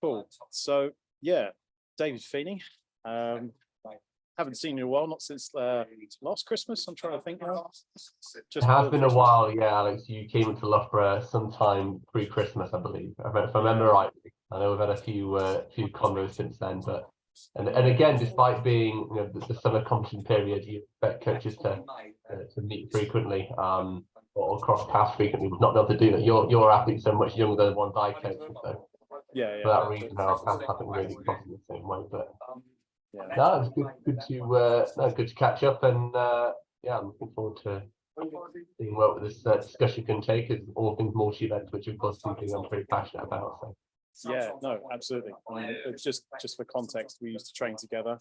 Cool. So yeah, David Feeney. Haven't seen you in a while, not since last Christmas. I'm trying to think now. It has been a while, yeah, Alex. You came into Loughborough sometime pre-Christmas, I believe. If I remember right. I know we've had a few convos since then, but and again, despite being the summer competition period, you expect coaches to meet frequently, or cross paths frequently. We've not been able to do that. Your athletes are much younger than the ones I coach, so for that reason, our paths haven't really crossed in the same way. But no, it's good to catch up, and yeah, I'm looking forward to seeing what this discussion can take as all things multi-events, which of course is something I'm pretty passionate about. So. Yeah, no, absolutely. I mean, it's just for context, we used to train together,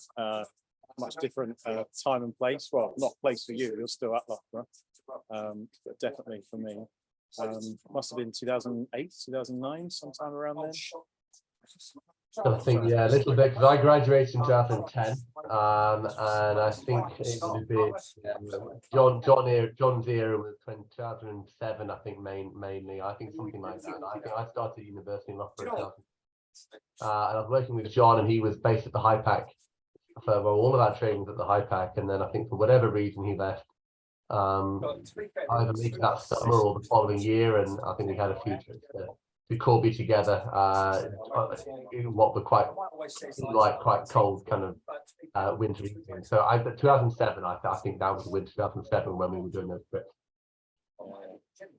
much different time and place. Well, not place for you, you're still at Loughborough, but definitely for me. Must have been 2008, 2009, sometime around then. I think, yeah, a little bit, because I graduated in 2010, and I think it would have been John's era was 2007, I think, mainly. I think something like that. I think I started university in Loughborough, and I was working with John, and he was based at the High Pack. So all of our training was at the High Pack, and then I think for whatever reason he left, either maybe that summer or the following year, and I think we had a few trips to Corby together, in what were quite cold kind of winter evenings. So 2007, I think that was winter 2007 when we were doing those trips.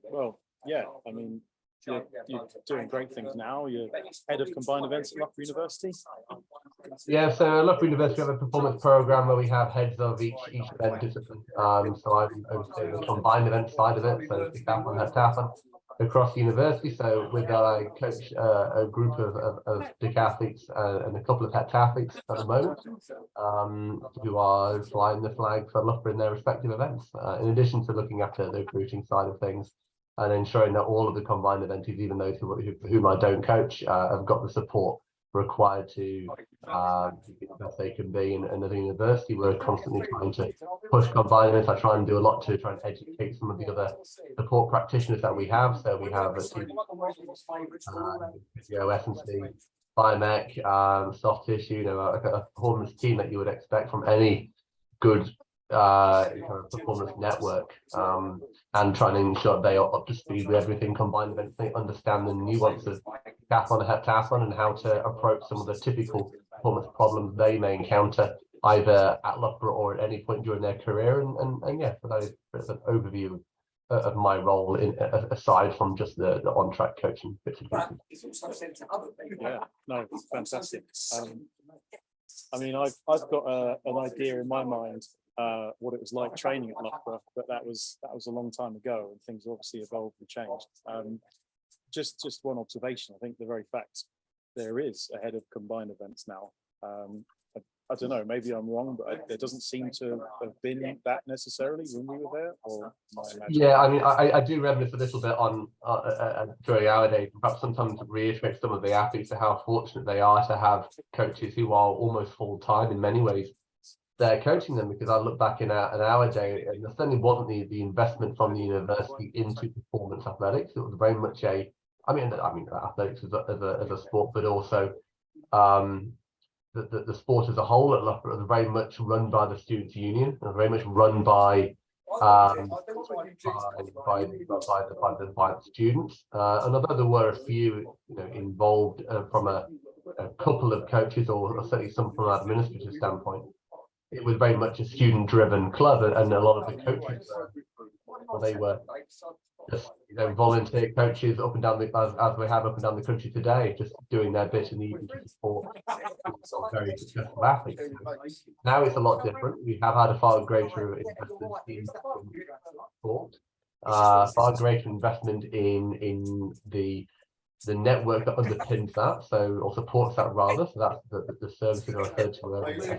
Well, yeah, I mean, you're doing great things now. You're head of combined events at Loughborough University. Yeah, so at Loughborough University we have a performance program where we have heads of each event discipline. So I'm overseeing the combined event side of it, so decathlon, heptathlon across the university. So with that, I coach a group of decathletes and a couple of heptathletes at the moment, who are flying the flag for Loughborough in their respective events, in addition to looking after the recruiting side of things and ensuring that all of the combined eventees, even those whom I don't coach, have got the support required to be the best they can be. And as a university, we're constantly trying to push combined events. I try and do a lot to try and educate some of the other support practitioners that we have. So we have a team, physio, S&C, biomech, soft tissue, a performance team that you would expect from any good kind of performance network, and trying to ensure they are up to speed with everything combined events. They understand the nuances of decathlon and heptathlon and how to approach some of the typical performance problems they may encounter either at Loughborough or at any point during their career. And yeah, so that is an overview of my role aside from just the on-track coaching bits and pieces. Yeah, no, fantastic. I mean, I've got an idea in my mind what it was like training at Loughborough, but that was a long time ago, and things obviously evolved and changed. Just one observation. I think the very fact there is a head of combined events now. I don't know, maybe I'm wrong, but there doesn't seem to have been that necessarily when we were there. Or yeah, I mean, I do reminisce a little bit on during our days, perhaps sometimes reiterate some of the athletes and how fortunate they are to have coaches who are almost full time in many ways. They're coaching them, because I look back in our day, and there certainly wasn't the investment from the university into performance athletics. It was very much I mean athletics as a sport, but also the sport as a whole at Loughborough was very much run by the students' union, and very much run by the students. And although there were a few involved from a couple of coaches, or certainly some from an administrative standpoint, it was very much a student-driven club, and a lot of the coaches they were just volunteer coaches up and down as we have up and down the country today, just doing their bit in the evening to support very successful athletes. Now it's a lot different. We have had a far greater investment in sport, far greater investment in the network that underpins that, so or supports that rather. So that's the services I referred to earlier.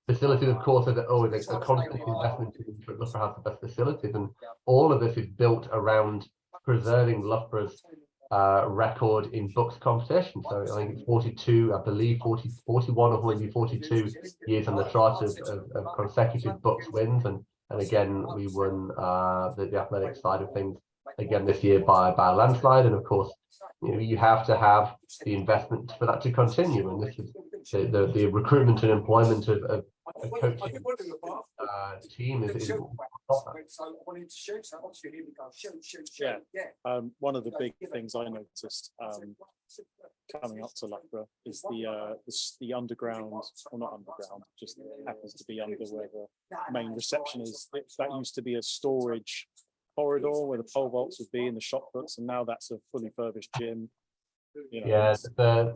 Facilities, of course, are always a constant investment to ensure Loughborough has the best facilities, and all of this is built around preserving Loughborough's record in books competition. So I think it's 42, I believe 41 or maybe 42 years on the trot of consecutive books wins, and And again, we won the athletic side of things again this year by a landslide. And of course, you have to have the investment for that to continue. And this is the recruitment and employment of a coaching team is one of the big things I noticed coming up to Loughborough is the underground, or not underground, just happens to be under where the main reception is. That used to be a storage corridor where the pole vaults would be and the shot puts, and now that's a fully furnished gym. Yeah, the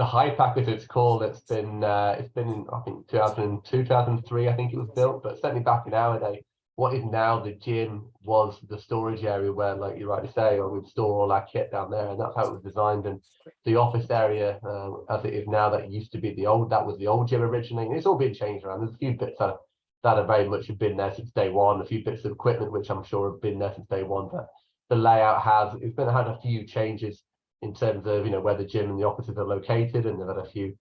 high pack, as it's called, it's been I think 2002, 2003 I think it was built, but certainly back in our day, what is now the gym was the storage area where, like you rightly say, we'd store all our kit down there, and that's how it was designed. And the office area as it is now, that used to be that was the old gym originally, and it's all been changed around. There's a few bits that have very much been there since day one, a few bits of equipment which I'm sure have been there since day one, but the layout had a few changes in terms of where the gym and the offices are located, and they've had a few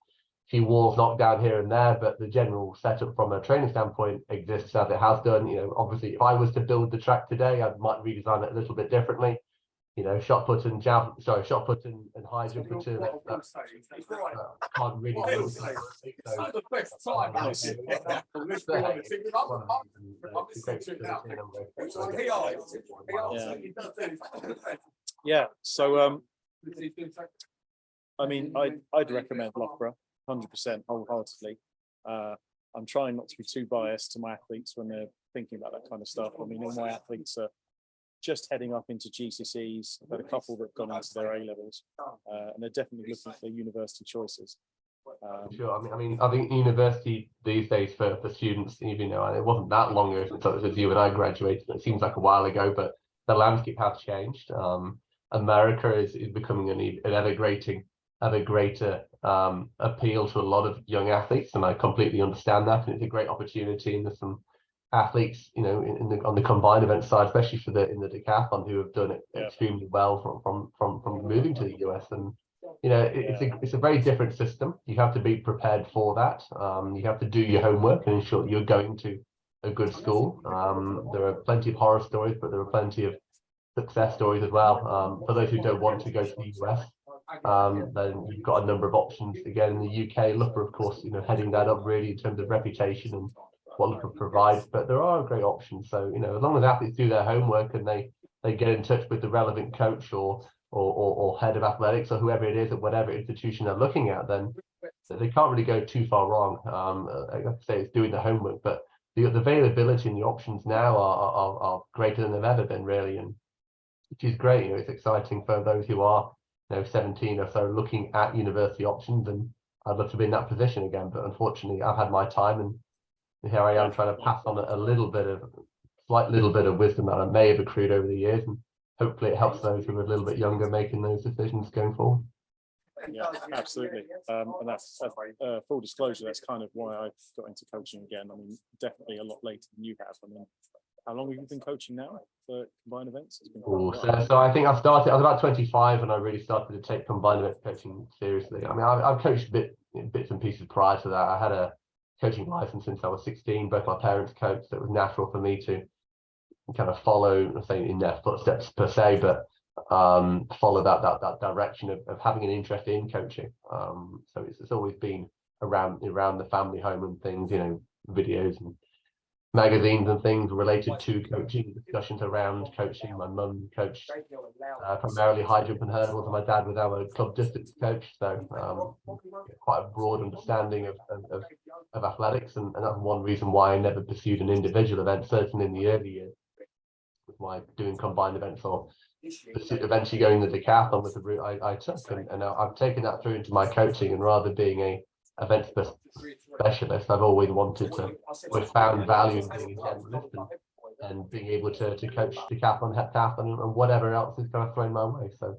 walls knocked down here and there, but the general setup from a training standpoint exists as it has done. Obviously, if I was to build the track today, I might redesign it a little bit differently. Shot put and high jump or two. Can't really do yeah. So I mean, I'd recommend Loughborough 100% wholeheartedly. I'm trying not to be too biased to my athletes when they're thinking about that kind of stuff. I mean, all my athletes are just heading up into GCSEs. I've had a couple that have gone into their A levels, and they're definitely looking at their university choices. Sure. I mean, I think university these days for students, even though it wasn't that long ago since you and I graduated, it seems like a while ago, but the landscape has changed. America is becoming an ever greater appeal to a lot of young athletes, and I completely understand that. And it's a great opportunity, and there's some athletes, on the combined event side, especially in the decathlon, who have done it extremely well from moving to the US. And it's a very different system. You have to be prepared for that. You have to do your homework and ensure that you're going to a good school. There are plenty of horror stories, but there are plenty of success stories as well. For those who don't want to go to the US, then you've got a number of options. Again, in the UK, Loughborough, of course, heading that up really in terms of reputation and what Loughborough provides. But there are great options. So as long as athletes do their homework and they get in touch with the relevant coach or head of athletics or whoever it is at whatever institution they're looking at, then they can't really go too far wrong. Like I say, it's doing the homework, but the availability and the options now are greater than they've ever been, really, and which is great. It's exciting for those who are 17 or so looking at university options, and I'd love to be in that position again. But unfortunately, I've had my time, and here I am trying to pass on a slight little bit of wisdom that I may have accrued over the years, and hopefully it helps those who are a little bit younger making those decisions going forward. Yeah, absolutely. And that's full disclosure, that's kind of why I got into coaching again. I mean, definitely a lot later than you have. I mean, how long have you been coaching now for combined events? It's been so I think I was about 25 when I really started to take combined event coaching seriously. I mean, I've coached bits and pieces prior to that. I had a coaching license since I was 16. Both my parents coached, so it was natural for me to kind of follow, I'm saying in their footsteps per se, but follow that direction of having an interest in coaching. So it's always been around the family home and things, videos and magazines and things related to coaching, discussions around coaching. My mum coached primarily high jump and hurdles, and my dad was our club distance coach. So quite a broad understanding of athletics, and that's one reason why I never pursued an individual event, certainly in the early years, with why doing combined events or eventually going the decathlon was the route I took, and I've taken that through into my coaching. And rather being a event specialist, I've always wanted to, we've found value in being a generalist and being able to coach decathlon, heptathlon, and whatever else is kind of thrown my way. So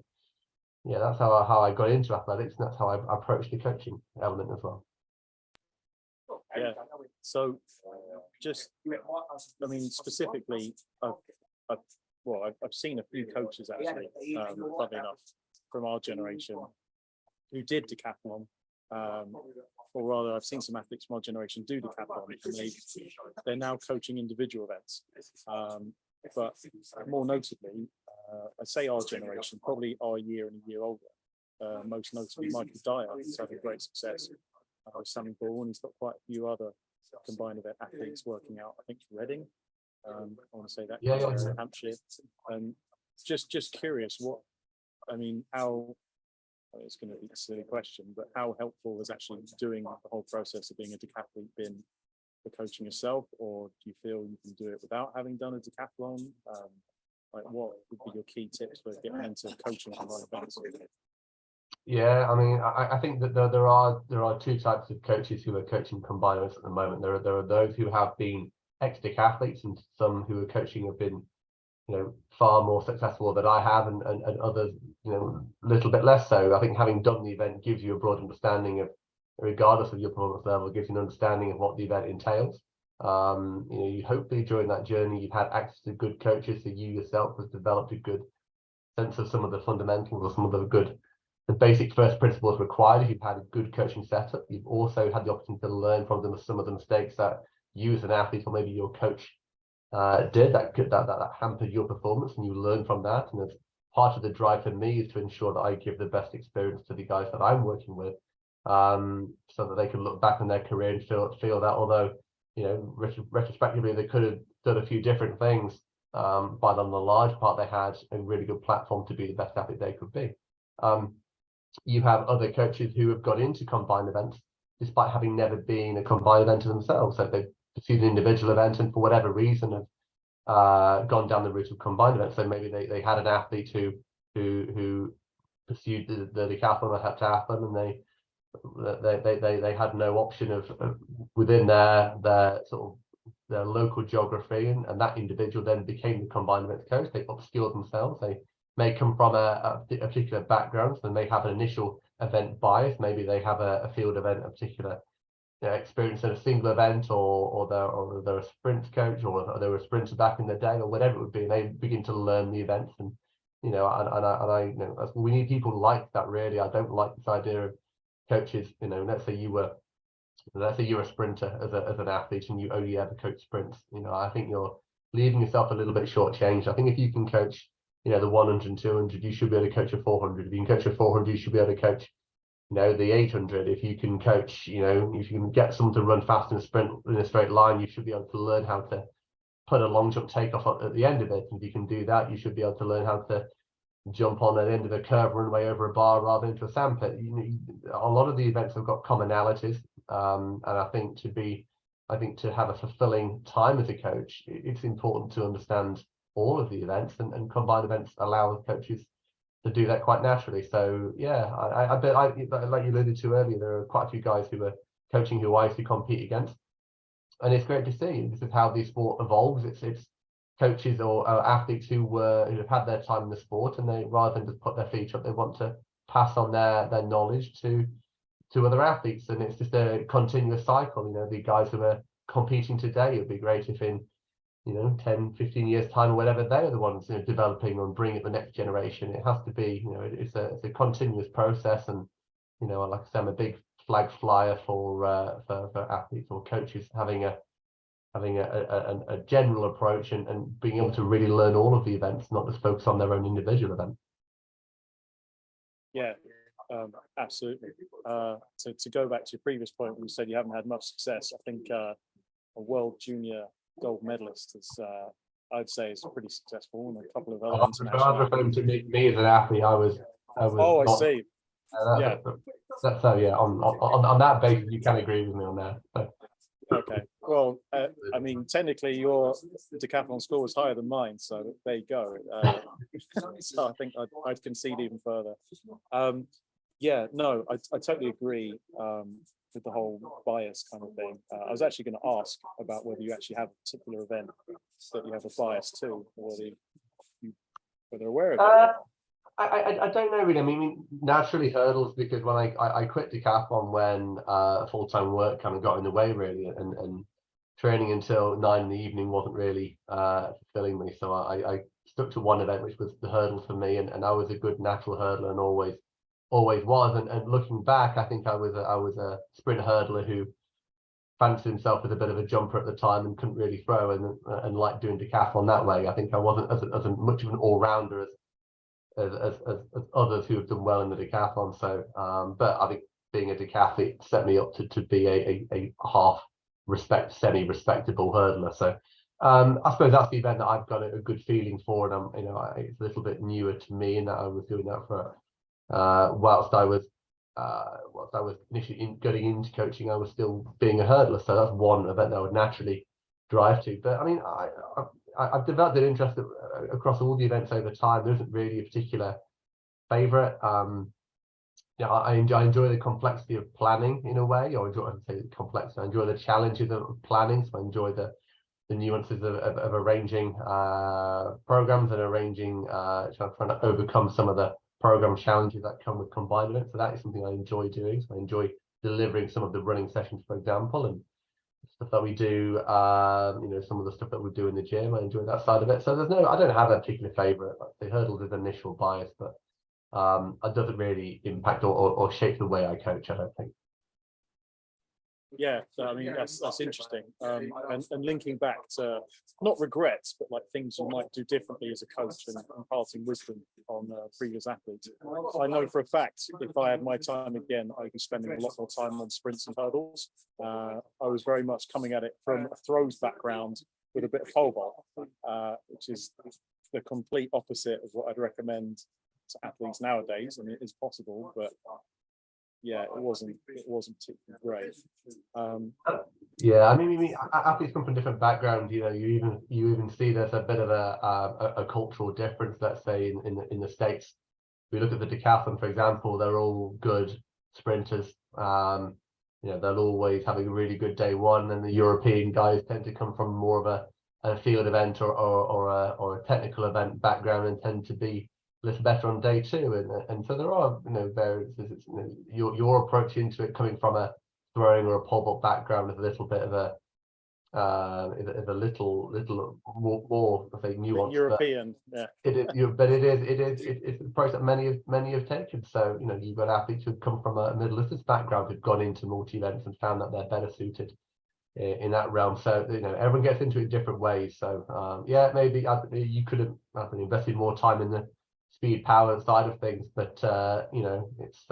yeah, that's how I got into athletics, and that's how I approached the coaching element as well. Yeah. So just, I mean, specifically, I've seen a few coaches actually, funny enough, from our generation who did decathlon or rather, I've seen some athletes from our generation do decathlon, and they're now coaching individual events. But more notably, I say our generation, probably our year and a year older. Most notably, Michael Dyer is having great success. Sammy Ball, and he's got quite a few other combined event athletes working out. I think Reading. I want to say that. Yeah. Hampshire. Just curious, what I mean, how. It's going to be a silly question, but how helpful has actually doing the whole process of being a decathlete been for coaching yourself, or do you feel you can do it without having done a decathlon? Like, what would be your key tips for getting into coaching online events? Yeah, I mean, I think that there are two types of coaches who are coaching combined events at the moment. There are those who have been ex-decathletes, and some who are coaching have been, far more successful than I have, and others, a little bit less so. I think having done the event gives you a broad understanding of, regardless of your performance level, gives you an understanding of what the event entails. You hopefully during that journey you've had access to good coaches, so you yourself has developed a good sense of some of the fundamentals or some of the basic first principles required. If you've had a good coaching setup, you've also had the opportunity to learn from them some of the mistakes that you as an athlete or maybe your coach did that hampered your performance, and you learn from that. And as part of the drive for me is to ensure that I give the best experience to the guys that I'm working with, so that they can look back on their career and feel that although retrospectively they could have done a few different things, but on the large part they had a really good platform to be the best athlete they could be. You have other coaches who have got into combined events despite having never been a combined eventer themselves. So they've pursued an individual event and for whatever reason have gone down the route of combined events. So maybe they had an athlete who pursued the decathlon or heptathlon, and they had no option of within their sort of their local geography, and that individual then became the combined events coach. They upskilled themselves. They may come from a particular background, so they may have an initial event bias. Maybe they have a field event, a particular experience in a single event, or they're a sprint coach, or they were a sprinter back in the day, or whatever it would be. And they begin to learn the events, and we need people like that. Really, I don't like this idea of coaches. Let's say you were a sprinter as an athlete, and you only ever coach sprints. I think you're leaving yourself a little bit shortchanged. I think if you can coach the 100 and 200, you should be able to coach a 400. If you can coach a 400, you should be able to coach the 800. If you can coach, if you can get someone to run fast in a sprint in a straight line, you should be able to learn how to put a long jump takeoff at the end of it. And if you can do that, you should be able to learn how to jump on at the end of a curve, run way over a bar rather than into a sandpit. A lot of the events have got commonalities, and I think to have a fulfilling time as a coach, it's important to understand all of the events, and combined events allow coaches to do that quite naturally. So yeah, I bet, like you alluded to earlier, there are quite a few guys who are coaching who I used to compete against, and it's great to see. This is how the sport evolves. It's coaches or athletes who have had their time in the sport, and they, rather than just put their feet up, they want to pass on their knowledge to other athletes, and it's just a continuous cycle. The guys who are competing today, it'd be great if in 10, 15 years time or whatever, they are the ones developing and bringing it the next generation. It has to be, it's a continuous process. And like I said, I'm a big flag flyer for athletes or coaches having a general approach and being able to really learn all of the events, not just focus on their own individual event. Yeah, absolutely. So to go back to your previous point, when you said you haven't had much success, I think a world junior gold medalist is, I'd say, is pretty successful, and a couple of other international. I was referring to me as an athlete. I was oh, I see. Yeah. So yeah, on that basis, you can agree with me on that. So. Okay. Well, I mean, technically, your decathlon score was higher than mine, so there you go. So I think I'd concede even further. Yeah, no, I totally agree with the whole bias kind of thing. I was actually going to ask about whether you actually have a particular event that you have a bias to, or whether you're aware of it. I don't know really. I mean, naturally hurdles, because when I quit decathlon when full-time work kind of got in the way really, and training until 9 in the evening wasn't really fulfilling me. So I stuck to one event, which was the hurdle for me, and I was a good natural hurdler and always always was. And looking back, I think I was a sprint hurdler who fancied himself as a bit of a jumper at the time and couldn't really throw, and liked doing decathlon that way. I think I wasn't as much of an all-rounder as others who have done well in the decathlon. So, but I think being a decathlete set me up to be a half semi-respectable hurdler. So, I suppose that's the event that I've got a good feeling for, and it's a little bit newer to me in that I was doing that for whilst I was initially getting into coaching, I was still being a hurdler. So that's one event that I would naturally drive to. But I mean, I've developed an interest across all the events over time. There isn't really a particular favorite. I enjoy the complexity of planning in a way, or I say complexity. I enjoy the challenges of planning. So I enjoy the nuances of arranging programs and arranging trying to overcome some of the program challenges that come with combined events. So that is something I enjoy doing. So I enjoy delivering some of the running sessions, for example, and stuff that we do, some of the stuff that we do in the gym. I enjoy that side of it. So I don't have a particular favorite. Like the hurdles is initial bias, but it doesn't really impact or shape the way I coach, I don't think. Yeah, so I mean that's interesting, and linking back to not regrets, but like things you might do differently as a coach and imparting wisdom on previous athletes. I know for a fact if I had my time again, I'd be spending a lot more time on sprints and hurdles. I was very much coming at it from a throws background with a bit of pole vault, which is the complete opposite of what I'd recommend to athletes nowadays. I mean, it is possible, but yeah, it wasn't particularly great. Yeah, I mean, athletes come from different backgrounds. You even see there's a bit of a cultural difference. Let's say in the States, we look at the decathlon, for example. They're all good sprinters. They'll always have a really good day one, and the European guys tend to come from more of a field event or a technical event background and tend to be a little better on day two, and so there are variances. Your approach into it coming from a throwing or a pole vault background is a little bit of a little more I say nuanced. European, yeah. It's a process that many have taken. So you've got athletes who come from a Middle Eastern background who've gone into multi events and found that they're better suited in that realm. So everyone gets into it in different ways. So maybe you could have invested more time in the speed power side of things, but it's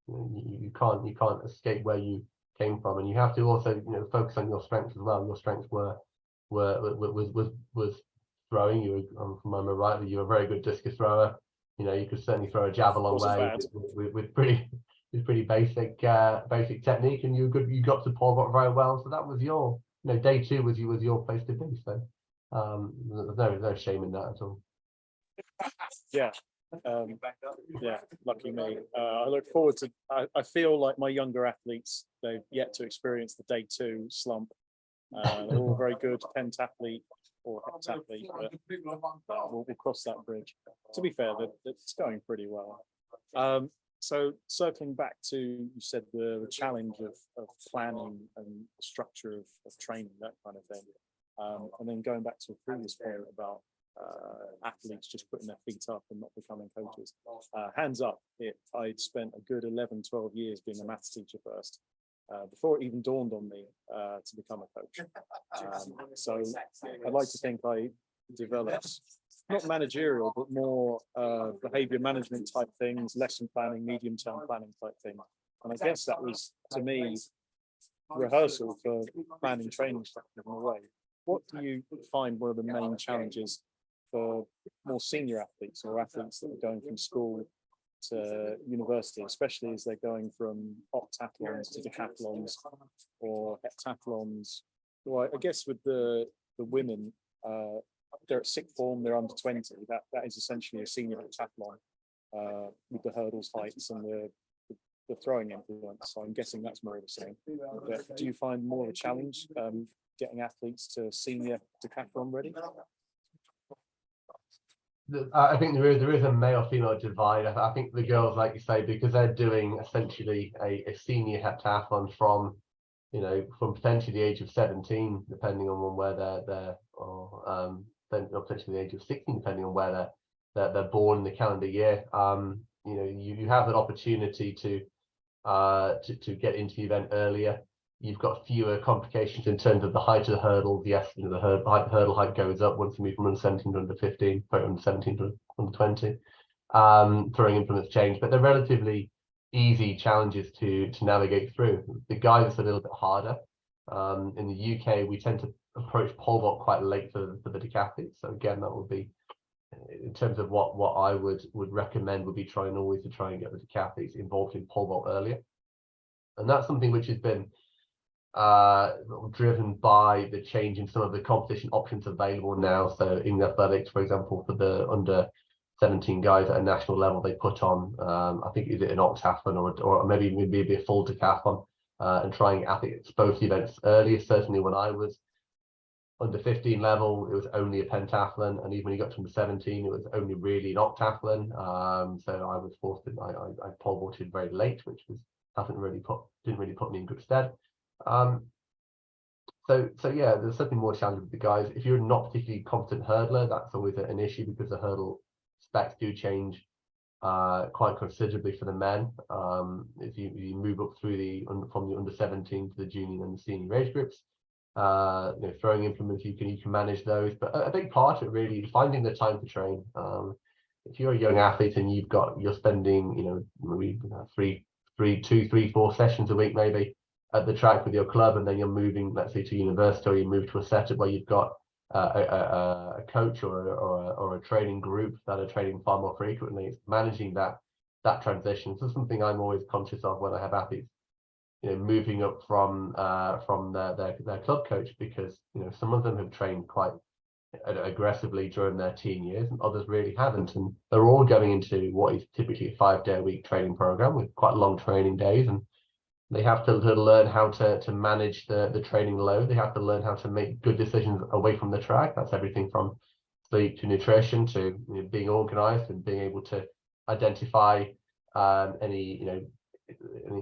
you can't escape where you came from, and you have to also focus on your strengths as well. Your strengths was throwing. You were, from memory rightly, you were a very good discus thrower. You could certainly throw a jab a long way with pretty basic technique, and you got to pole vault very well. So that was your day two was your place to be. So there's no shame in that at all. Yeah, lucky me. I look forward to. I feel like my younger athletes, they've yet to experience the day two slump. They're all very good pentathlete or heptathlete, but we'll cross that bridge. To be fair, it's going pretty well. So circling back to, you said the challenge of planning and structure of training, that kind of thing, and then going back to a previous point about athletes just putting their feet up and not becoming coaches. Hands up, I'd spent a good 11-12 years being a maths teacher first, before it even dawned on me to become a coach. So I'd like to think I developed not managerial but more behavior management type things, lesson planning, medium-term planning type things. And I guess that was, to me, rehearsal for planning training structure in a way. What do you find one of the main challenges for more senior athletes or athletes that are going from school to university, especially as they're going from octathlons to decathlons or heptathlons? Well, I guess with the women, they're at sixth form, they're under 20. That is essentially a senior heptathlon with the hurdles, heights, and the throwing influence. So I'm guessing that's more of the same. But do you find more of a challenge getting athletes to senior decathlon ready? I think there is a male-female divide. I think the girls, like you say, because they're doing essentially a senior heptathlon from potentially the age of 17, depending on where they're or potentially the age of 16, depending on where they're born in the calendar year. you have that opportunity to get into the event earlier. You've got fewer complications in terms of the height of the hurdle. Yes, the hurdle height goes up once you move from under 17 to under 15, sorry, under 17 to under 20. Throwing implements change, but they're relatively easy challenges to navigate through. The guys are a little bit harder. In the UK, we tend to approach pole vault quite late for the decathletes. So again, that would be, in terms of what I would recommend, would be trying to get the decathletes involved in pole vault earlier. And that's something which has been driven by the change in some of the competition options available now. So in athletics, for example, for the under 17 guys at a national level, they put on, I think, is it an octathlon or maybe a full decathlon, and trying athletes both events earlier. Certainly when I was under 15 level, it was only a pentathlon, and even when you got to under 17, it was only really an octathlon. So I was forced to, I pole vaulted very late, which didn't really put me in good stead. So yeah, there's something more challenging with the guys. If you're not particularly competent hurdler, that's always an issue, because the hurdle specs do change quite considerably for the men. If you move up through from the under 17 to the junior and the senior age groups, throwing implements, you can manage those. But a big part of it really is finding the time to train. If you're a young athlete and you're spending maybe 2, 3, 4 sessions a week maybe at the track with your club, and then you're moving, let's say, to university, or you move to a setup where you've got a coach or a training group that are training far more frequently. It's managing that transition. So something I'm always conscious of when I have athletes moving up from their club coach, because some of them have trained quite aggressively during their teen years and others really haven't, and they're all going into what is typically a 5-day-a-week training program with quite long training days, and they have to learn how to manage the training load. They have to learn how to make good decisions away from the track. That's everything from sleep to nutrition to being organized and being able to identify any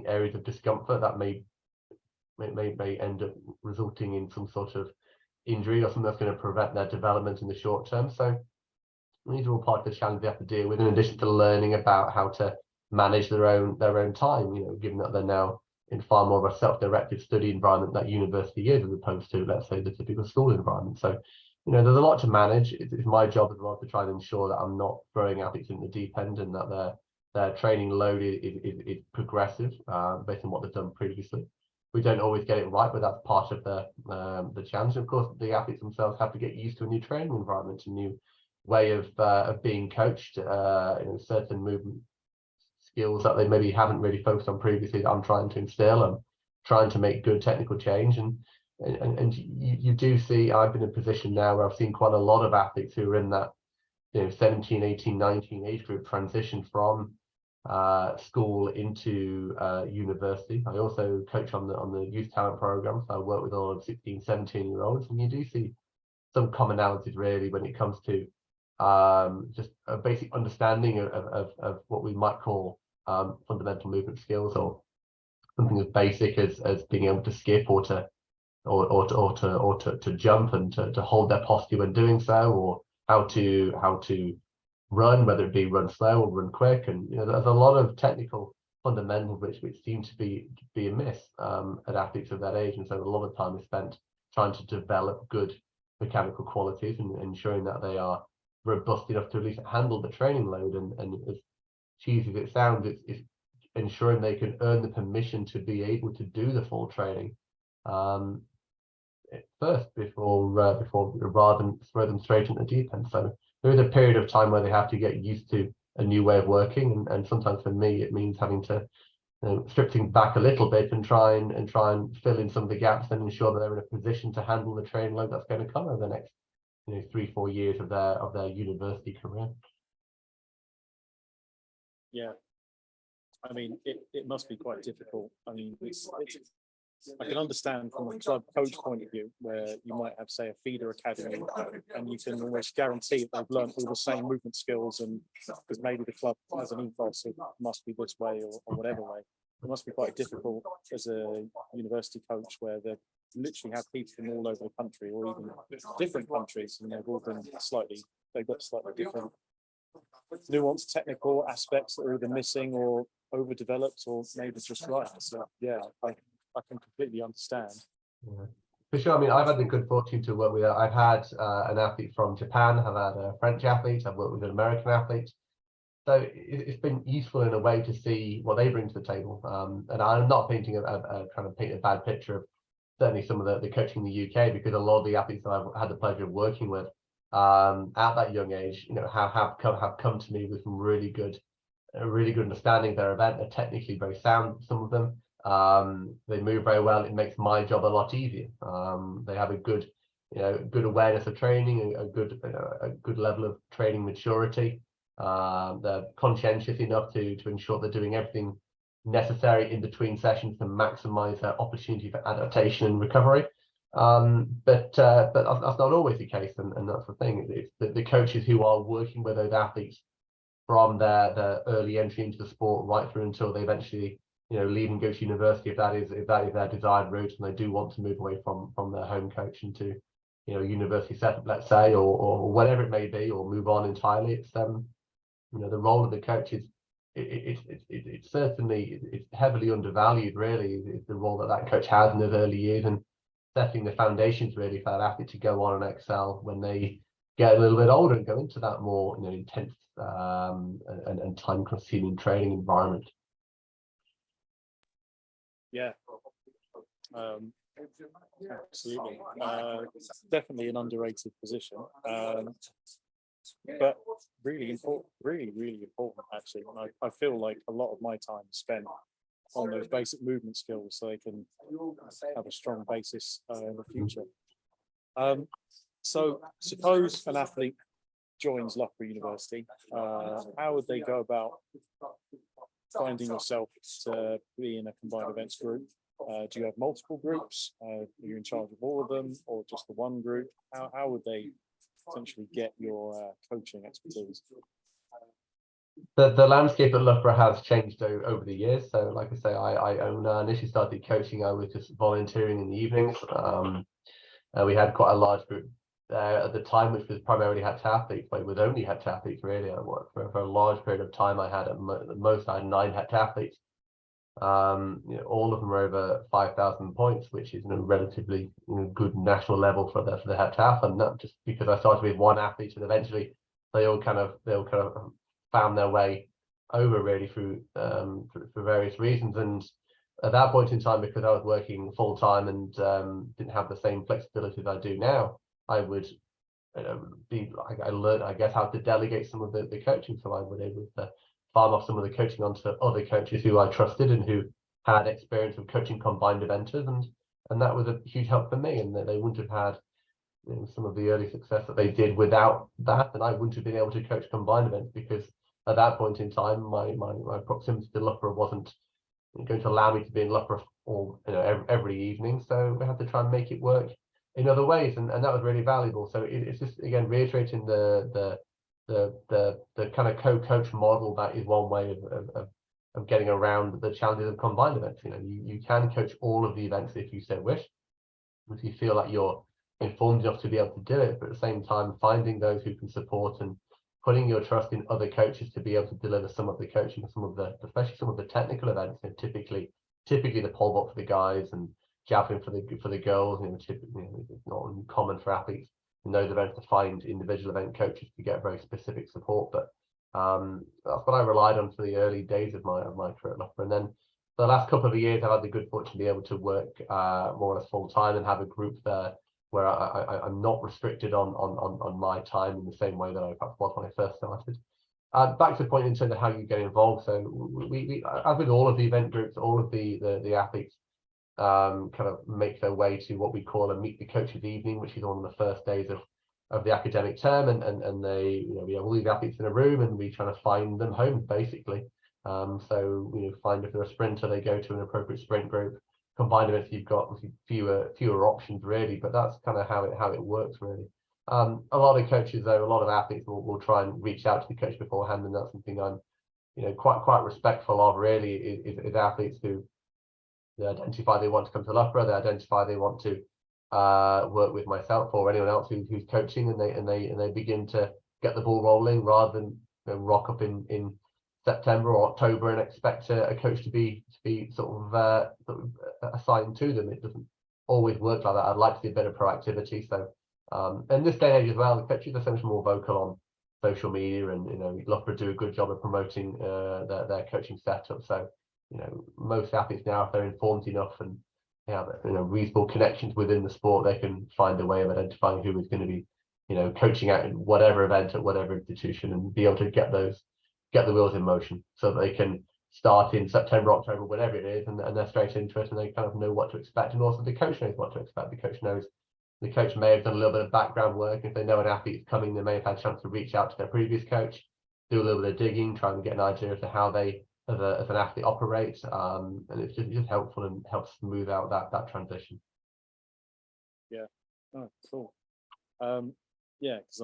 areas of discomfort that may end up resulting in some sort of injury or something that's going to prevent their development in the short term. So these are all part of the challenge they have to deal with, in addition to learning about how to manage their own time, given that they're now in far more of a self-directed study environment that university is, as opposed to, let's say, the typical school environment. So there's a lot to manage. It's my job as well to try and ensure that I'm not throwing athletes in the deep end, and that their training load is progressive based on what they've done previously. We don't always get it right, but that's part of the challenge. Of course, the athletes themselves have to get used to a new training environment, a new way of being coached, certain movement skills that they maybe haven't really focused on previously, that I'm trying to instill and trying to make good technical change. And you do see, I've been in a position now where I've seen quite a lot of athletes who are in that 17, 18, 19 age group transition from school into university. I also coach on the youth talent program, so I work with all of 16, 17-year-olds, and you do see some commonalities really when it comes to just a basic understanding of what we might call fundamental movement skills, or something as basic as being able to skip or to jump and to hold their posture when doing so, or how to run, whether it be run slow or run quick. And there's a lot of technical fundamentals which seem to be amiss at athletes of that age, and so a lot of time is spent trying to develop good mechanical qualities and ensuring that they are robust enough to at least handle the training load. And as cheesy as it sounds, it's ensuring they can earn the permission to be able to do the full training first before rather than throw them straight into the deep end. So there is a period of time where they have to get used to a new way of working, and sometimes for me it means having to strip things back a little bit and try and fill in some of the gaps and ensure that they're in a position to handle the training load that's going to come over the next 3-4 years of their university career. Yeah, I mean, it must be quite difficult. I mean, I can understand from a club coach point of view, where you might have, say, a feeder academy, and you can almost guarantee that they've learned all the same movement skills, and because maybe the club has an ethos, it must be this way or whatever way. It must be quite difficult as a university coach, where they literally have people from all over the country, or even different countries, and they've got slightly different nuanced technical aspects that are either missing or overdeveloped or maybe just right. So yeah, I can completely understand. Yeah. For sure. I mean, I've had the good fortune to work with. I've had an athlete from Japan. I've had a French athlete. I've worked with an American athlete. So it's been useful in a way to see what they bring to the table. And I'm not painting trying to paint a bad picture of certainly some of the coaching in the UK, because a lot of the athletes that I've had the pleasure of working with at that young age, you know, have come to me with some really good understanding of their event. They're technically very sound, some of them. They move very well. It makes my job a lot easier. They have a good, good awareness of training, a good level of training maturity. They're conscientious enough to ensure they're doing everything necessary in between sessions to maximize their opportunity for adaptation and recovery. But that's not always the case, and that's the thing. It's the coaches who are working with those athletes from their early entry into the sport right through until they eventually leave and go to university, if that is their desired route, and they do want to move away from their home coach into university setup, let's say, or whatever it may be, or move on entirely. It's the role of the coach is it's certainly it's heavily undervalued, really, is the role that coach has in those early years, and setting the foundations really for that athlete to go on and excel when they get a little bit older and go into that more intense and time consuming training environment. Yeah, absolutely. Definitely an underrated position, but really important, really important actually. And I feel like a lot of my time is spent on those basic movement skills, so they can have a strong basis in the future. So suppose an athlete joins Loughborough University, how would they go about finding yourself to be in a combined events group? Do you have multiple groups? Are you in charge of all of them, or just the one group? How would they essentially get your coaching expertise? The landscape at Loughborough has changed over the years. So like I say, I initially started coaching, I was just volunteering in the evenings. We had quite a large group at the time, which was primarily heptathletes, but it was only heptathletes really. For a large period of time, I had at most I had 9 heptathletes. All of them are over 5,000 points, which is a relatively good national level for the heptathlon. And not just because I started with one athlete, and eventually they all kind of found their way over really through for various reasons. And at that point in time, because I was working full time and didn't have the same flexibility that I do now, I would I learned, I guess, how to delegate some of the coaching. So I was able to farm off some of the coaching onto other coaches who I trusted and who had experience of coaching combined eventers, and that was a huge help for me. And that they wouldn't have had some of the early success that they did without that, and I wouldn't have been able to coach combined events, because at that point in time, my proximity to Loughborough wasn't going to allow me to be in Loughborough all every evening. So we had to try and make it work in other ways, and that was really valuable. So it's just again reiterating the kind of co-coach model. That is one way of getting around the challenges of combined events. You can coach all of the events if you so wish, if you feel like you're informed enough to be able to do it, but at the same time finding those who can support and putting your trust in other coaches to be able to deliver some of the coaching, especially some of the technical events. And typically the pole vault for the guys and javelin for the girls. Typically, it's not uncommon for athletes in those events to find individual event coaches to get very specific support. But that's what I relied on for the early days of my career at Loughborough. And then for the last couple of years, I've had the good fortune to be able to work more or less full time and have a group there where I'm not restricted on my time in the same way that I perhaps was when I first started. Back to the point in terms of how you get involved. So we as with all of the event groups, all of the athletes kind of make their way to what we call a meet the coaches evening, which is on the first days of the academic term, and they we have all these athletes in a room, and we try to find them homes basically. So find if they're a sprinter, they go to an appropriate sprint group. Combined events, you've got fewer options really, but that's kind of how it works really. A lot of coaches though, a lot of athletes will try and reach out to the coach beforehand, and that's something I'm quite respectful of really, is athletes who they identify they want to come to Loughborough, they identify they want to work with myself or anyone else who's coaching, and they begin to get the ball rolling rather than rock up in September or October and expect a coach to be sort of assigned to them. It doesn't always work like that. I'd like to see a bit of proactivity. So in this day and age as well, the coaches are so much more vocal on social media, and Loughborough do a good job of promoting their coaching setup. So most athletes now, if they're informed enough and they have reasonable connections within the sport, they can find a way of identifying who is going to be coaching at whatever event at whatever institution, and be able to get the wheels in motion so that they can start in September, October, whatever it is, and they're straight into it, and they kind of know what to expect. And also the coach knows what to expect. The coach may have done a little bit of background work. If they know an athlete's coming, they may have had a chance to reach out to their previous coach, do a little bit of digging, try and get an idea as to how they as an athlete operates, and it's just helpful and helps smooth out that transition. Yeah. Oh, cool. Yeah, because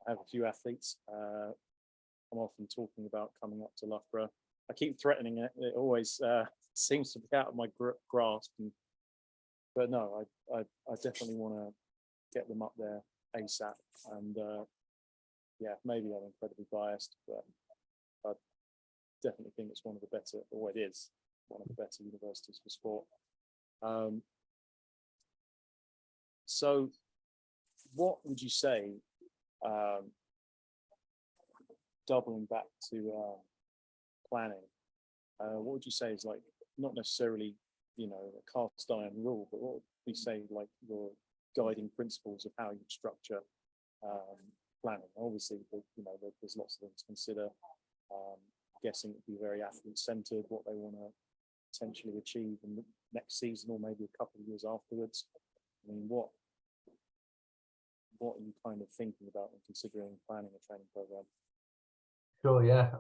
I have a few athletes. I'm often talking about coming up to Loughborough. I keep threatening it. It always seems to be out of my grasp. But no, I definitely want to get them up there ASAP. And yeah, maybe I'm incredibly biased, but I definitely think it's one of the better, or it is one of the better universities for sport. So what would you say, doubling back to planning, what would you say is, like, not necessarily a cast iron rule, but what would we say, like, your guiding principles of how you structure planning? Obviously, there's lots of things to consider. I'm guessing it'd be very athlete centered, what they want to potentially achieve in the next season or maybe a couple of years afterwards. I mean, what are you kind of thinking about when considering planning a training program? Sure, yeah.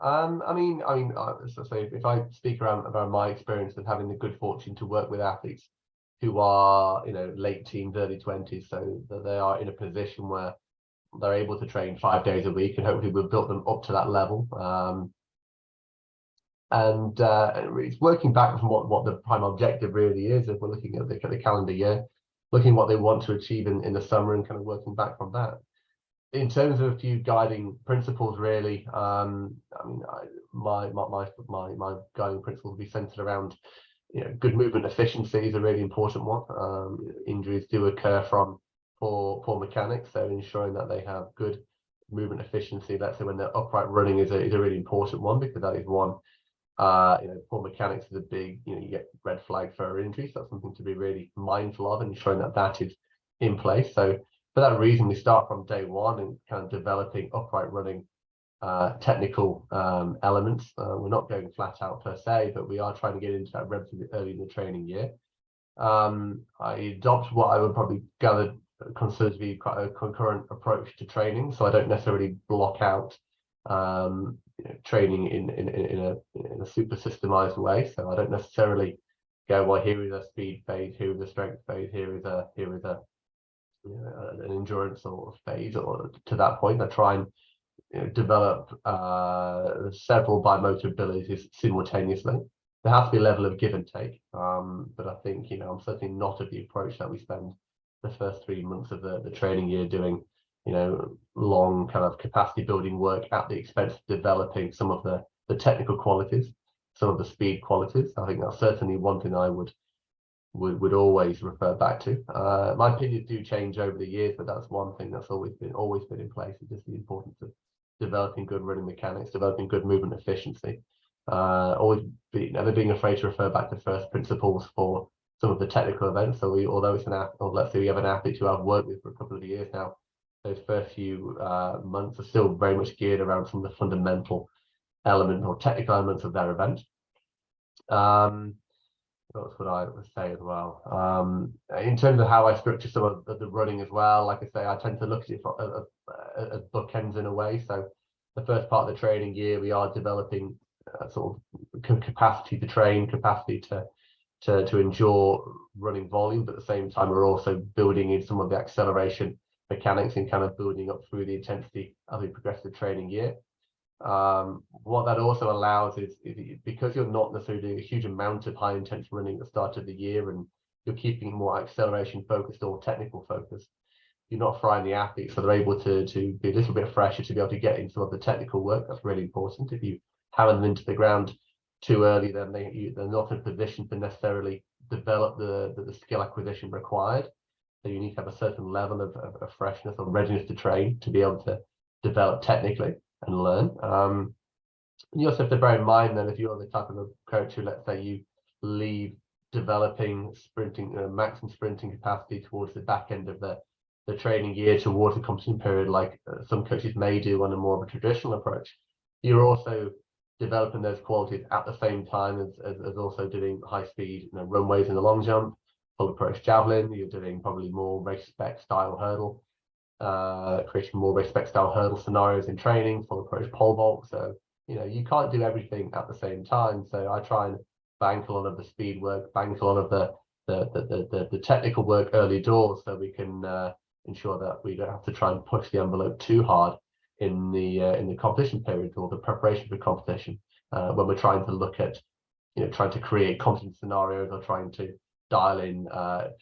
As I say, if I speak about my experience of having the good fortune to work with athletes who are, late teens, early 20s, so that they are in a position where they're able to train 5 days a week, and hopefully we've built them up to that level. And it's working back from what the prime objective really is. If we're looking at the calendar year, looking what they want to achieve in the summer, and kind of working back from that. In terms of a few guiding principles, really, my guiding principles will be centered around, good movement efficiency is a really important one. Injuries do occur from poor mechanics, so ensuring that they have good movement efficiency. Let's say when they're upright running is a really important one, because that is one. Poor mechanics is a big, you get red flag for injuries. So that's something to be really mindful of, and ensuring that is in place. So for that reason, we start from day one and kind of developing upright running technical elements. We're not going flat out per se, but we are trying to get into that relatively early in the training year. I adopt what I would probably consider to be quite a concurrent approach to training. So I don't necessarily block out training in a super systemized way. So I don't necessarily go, well, here is a speed phase, here is a strength phase, here is a an endurance sort of phase, or to that point. I try and develop several bimotor abilities simultaneously. There has to be a level of give and take, but I think I'm certainly not of the approach that we spend the first 3 months of the training year doing long kind of capacity building work at the expense of developing some of the technical qualities, some of the speed qualities. I think that's certainly one thing I would always refer back to. My opinions do change over the years, but that's one thing that's always been in place. Is just the importance of developing good running mechanics, developing good movement efficiency. Never being afraid to refer back to first principles for some of the technical events. So although it's let's say we have an athlete who I've worked with for a couple of years now, those first few months are still very much geared around some of the fundamental element or technical elements of their event. That's what I would say as well. In terms of how I structure some of the running as well, like I say, I tend to look at it as bookends in a way. So the first part of the training year, we are developing sort of capacity to train, capacity to endure running volume, but at the same time, we're also building in some of the acceleration mechanics and kind of building up through the intensity as we progress the training year. What that also allows is because you're not necessarily doing a huge amount of high intense running at the start of the year, and you're keeping more acceleration focused or technical focused, you're not frying the athletes, so they're able to be a little bit fresher to be able to get into some of the technical work. That's really important. If you hammer them into the ground too early, then they're not in a position to necessarily develop the skill acquisition required. So you need to have a certain level of freshness or readiness to train to be able to develop technically and learn. You also have to bear in mind that if you're the type of a coach who, let's say, you leave developing sprinting, maximum sprinting capacity towards the back end of the training year towards the competition period, like some coaches may do on a more of a traditional approach, you're also developing those qualities at the same time as also doing high speed, runways in the long jump, full approach javelin. You're doing probably more race spec style hurdle, creating more race spec style hurdle scenarios in training, full approach pole vault. So you can't do everything at the same time. So I try and bank a lot of the speed work, bank a lot of the technical work early doors, so we can ensure that we don't have to try and push the envelope too hard in the competition period or the preparation for competition, when we're trying to look at trying to create competition scenarios or trying to dial in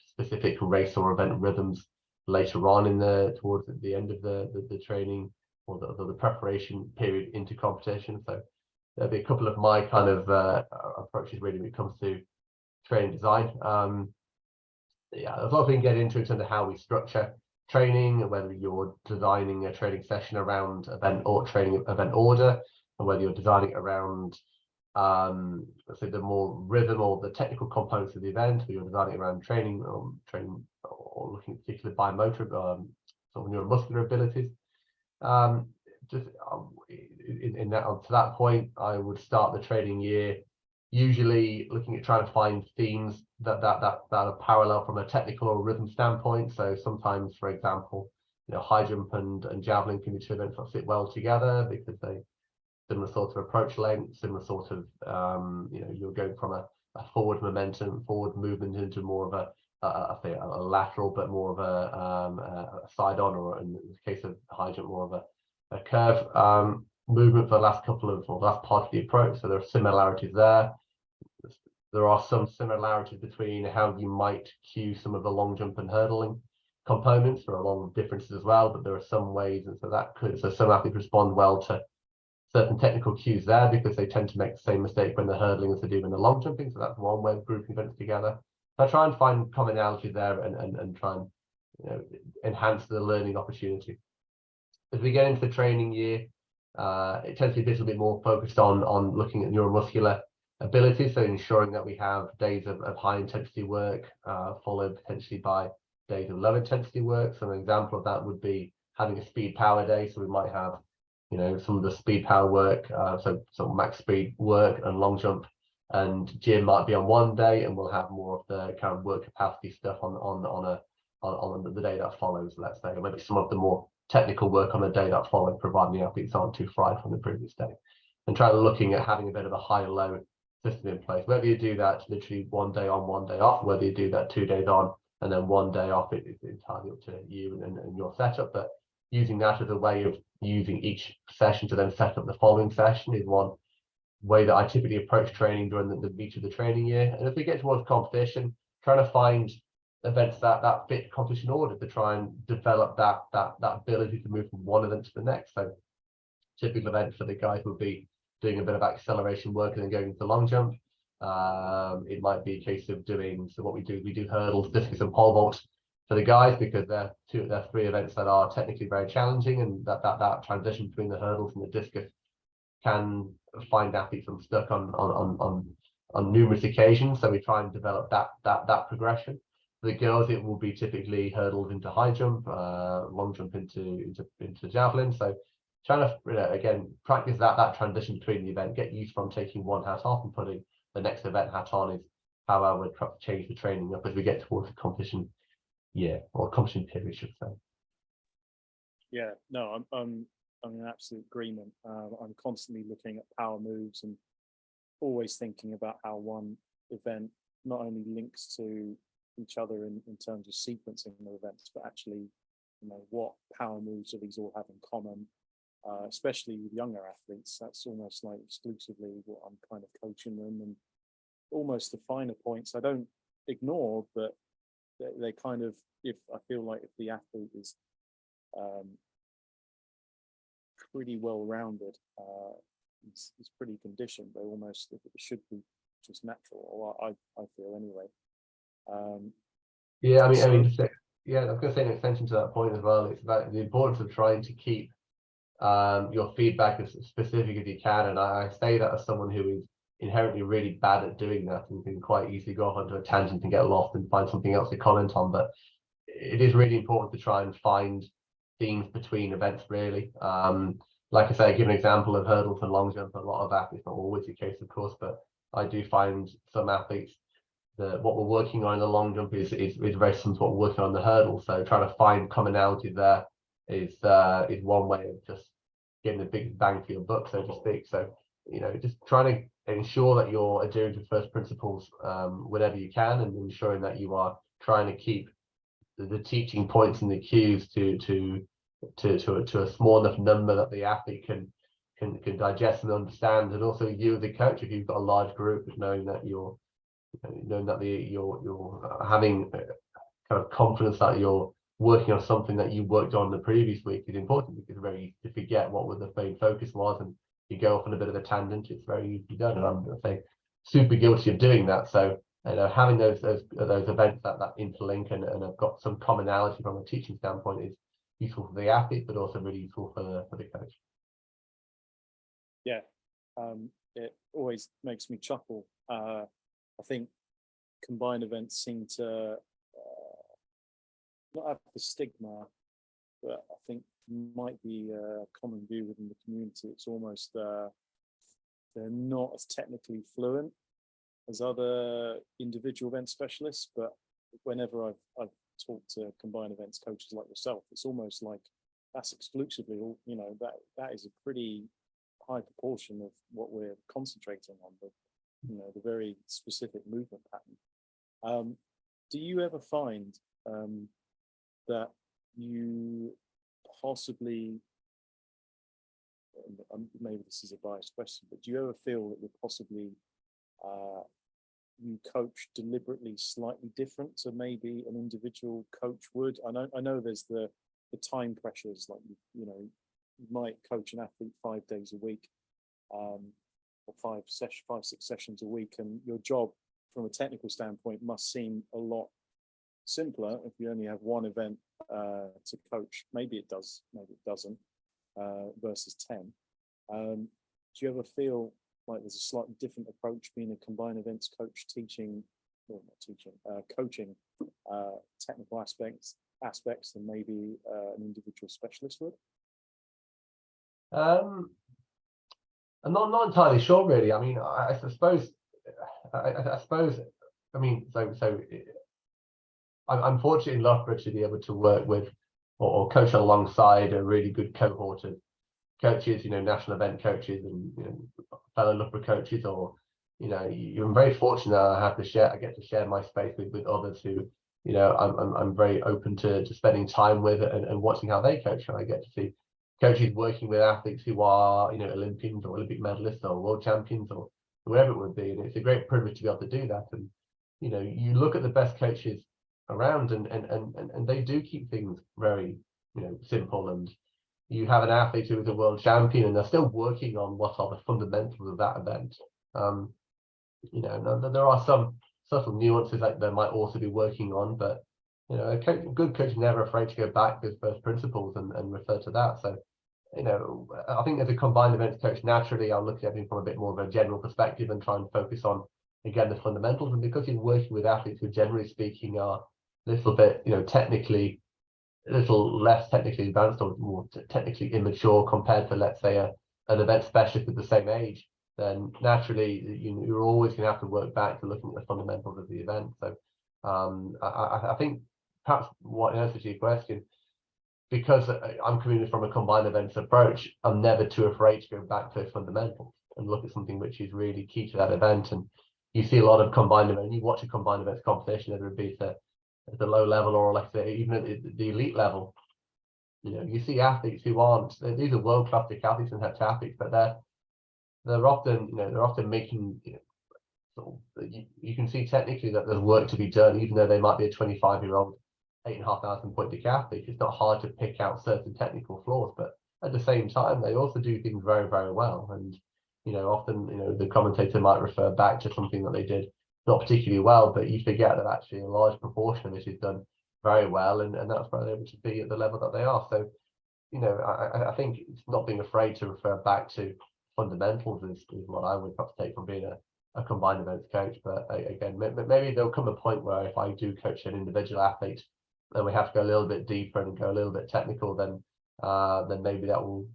specific race or event rhythms later on towards the end of the training or the preparation period into competition. So there'll be a couple of my kind of approaches really when it comes to training design. Yeah, there's a lot we can get into in terms of how we structure training, whether you're designing a training session around event or training event order, and whether you're designing around let's say the more rhythm or the technical components of the event, or you're designing around training or looking at particular biomotor sort of neuromuscular abilities. Just to that point, I would start the training year usually looking at trying to find themes that are parallel from a technical or rhythm standpoint. So sometimes, for example, high jump and javelin can be two events that fit well together because they similar sort of approach length, similar sort of you're going from a forward momentum, forward movement into more of a lateral, but more of a side on, or in the case of high jump, more of a curve movement for the last last part of the approach. So there are similarities there. There are some similarities between how you might cue some of the long jump and hurdling components. There are a lot of differences as well, but there are some ways, and so some athletes respond well to certain technical cues there because they tend to make the same mistake when they're hurdling as they do when they're long jumping. So that's one way of grouping events together. So I try and find commonality there and try and enhance the learning opportunity. As we get into the training year, it tends to be a little bit more focused on looking at neuromuscular ability, so ensuring that we have days of high intensity work followed potentially by days of low intensity work. So an example of that would be having a speed power day. So we might have some of the speed power work, so max speed work and long jump and gym might be on one day, and we'll have more of the kind of work capacity stuff on the day that follows, let's say, or maybe some of the more technical work on the day that follows, providing the athletes aren't too fried from the previous day, and try looking at having a bit of a high-low system in place. Whether you do that literally one day on, one day off, whether you do that 2 days on and then 1 day off, it's entirely up to you and your setup. But using that as a way of using each session to then set up the following session is one way that I typically approach training during the beach of the training year. And as we get towards competition, trying to find events that fit competition order to try and develop that ability to move from one event to the next. So typical event for the guys would be doing a bit of acceleration work and then going into long jump. It might be a case of we do hurdles, discus and pole vault for the guys, because they're 3 events that are technically very challenging, and that transition between the hurdles and the discus can find athletes unstuck on numerous occasions. So we try and develop that progression. For the girls, it will be typically hurdles into high jump, long jump into javelin. So trying to again practice that transition between the event, get used from taking one hat off and putting the next event hat on, is how I would change the training up as we get towards the competition year, or competition period, I should say. Yeah, no, I'm in absolute agreement. I'm constantly looking at power moves and always thinking about how one event not only links to each other in terms of sequencing the events, but actually, what power moves do these all have in common? Especially with younger athletes, that's almost like exclusively what I'm kind of coaching them, and almost the finer points I don't ignore, but they kind of, if I feel like if the athlete is pretty well rounded, it's pretty conditioned, they almost, it should be just natural, or I feel anyway. Yeah, I So- mean, yeah, I was going to say an extension to that point as well. It's about the importance of trying to keep your feedback as specific as you can. And I say that as someone who is inherently really bad at doing that and can quite easily go off onto a tangent and get lost and find something else to comment on. But it is really important to try and find themes between events, really. Like I say, I give an example of hurdles and long jump. A lot of athletes, not always the case, of course, but I do find some athletes that what we're working on in the long jump is very similar to what we're working on the hurdle. So trying to find commonality there is one way of just getting the big bang for your buck, so to speak. So, you know, just trying to ensure that you're adhering to first principles whenever you can, and ensuring that you are trying to keep the teaching points and the cues to a small enough number that the athlete can digest and understand, and also you as a coach, if you've got a large group, knowing that you're having kind of confidence that you're working on something that you worked on the previous week is important, because it's very easy to forget what the main focus was, and you go off on a bit of a tangent. It's very easily done, and I'm going to say super guilty of doing that. So, you know, having those events that interlink and have got some commonality from a teaching standpoint is useful for the athlete, but also really useful for the coach. Yeah, it always makes me chuckle. I think combined events seem to not have the stigma, but I think might be a common view within the community. It's almost they're not as technically fluent as other individual event specialists, but whenever I've talked to combined events coaches like yourself, it's almost like that's exclusively all, you know, that is a pretty high proportion of what we're concentrating on, the, you know, the very specific movement pattern. Do you ever find that you possibly, maybe this is a biased question, but do you ever feel that you're possibly you coach deliberately slightly different to maybe an individual coach would? I know there's the time pressures, like you know, you might coach an athlete 5 days a week, or 5-6 sessions a week, and your job from a technical standpoint must seem a lot simpler if you only have one event to coach. Maybe it does, maybe it doesn't, versus 10. Do you ever feel like there's a slightly different approach being a combined events coach coaching technical aspects than maybe an individual specialist would? I'm not entirely sure, really. I mean, I suppose, I mean, so I'm fortunate in Loughborough to be able to work with or coach alongside a really good cohort of coaches, you know, national event coaches and, you know, fellow Loughborough coaches, or, you know, I'm very fortunate that I get to share my space with others who, you know, I'm very open to spending time with and watching how they coach. And I get to see coaches working with athletes who are, you know, Olympians or Olympic medalists or world champions or whoever it would be. And it's a great privilege to be able to do that. And, you know, you look at the best coaches around and they do keep things very, you know, simple. And you have an athlete who is a world champion and they're still working on what are the fundamentals of that event. You know, there are some subtle nuances that they might also be working on, but, you know, a good coach is never afraid to go back to his first principles and refer to that. So, you know, I think as a combined events coach, naturally I'll look at everything from a bit more of a general perspective and try and focus on, again, the fundamentals. And because you're working with athletes who, generally speaking, are a little bit, you know, technically a little less technically advanced or more technically immature compared to, let's say, an event specialist at the same age, then naturally you're always going to have to work back to looking at the fundamentals of the event. So I think perhaps what answers your question, because I'm coming from a combined events approach, I'm never too afraid to go back to fundamentals and look at something which is really key to that event. And you see a lot of combined events, you watch a combined events competition, whether it be at the low level or, like, say, even at the elite level, you know, you see athletes who aren't, these are world-class athletes and heptathletes, but they're often, you know, they're often making, you know, you can see technically that there's work to be done, even though they might be a 25-year-old 8,500 point decathlete. It's not hard to pick out certain technical flaws, but at the same time, they also do things very, very well. And often, the commentator might refer back to something that they did not particularly well, but you forget that actually a large proportion of it is done very well, and that's why they're able to be at the level that they are. So, I think it's not being afraid to refer back to fundamentals is what I would perhaps take from being a combined events coach. But again, maybe there'll come a point where if I do coach an individual athlete, then we have to go a little bit deeper and go a little bit technical, then maybe that will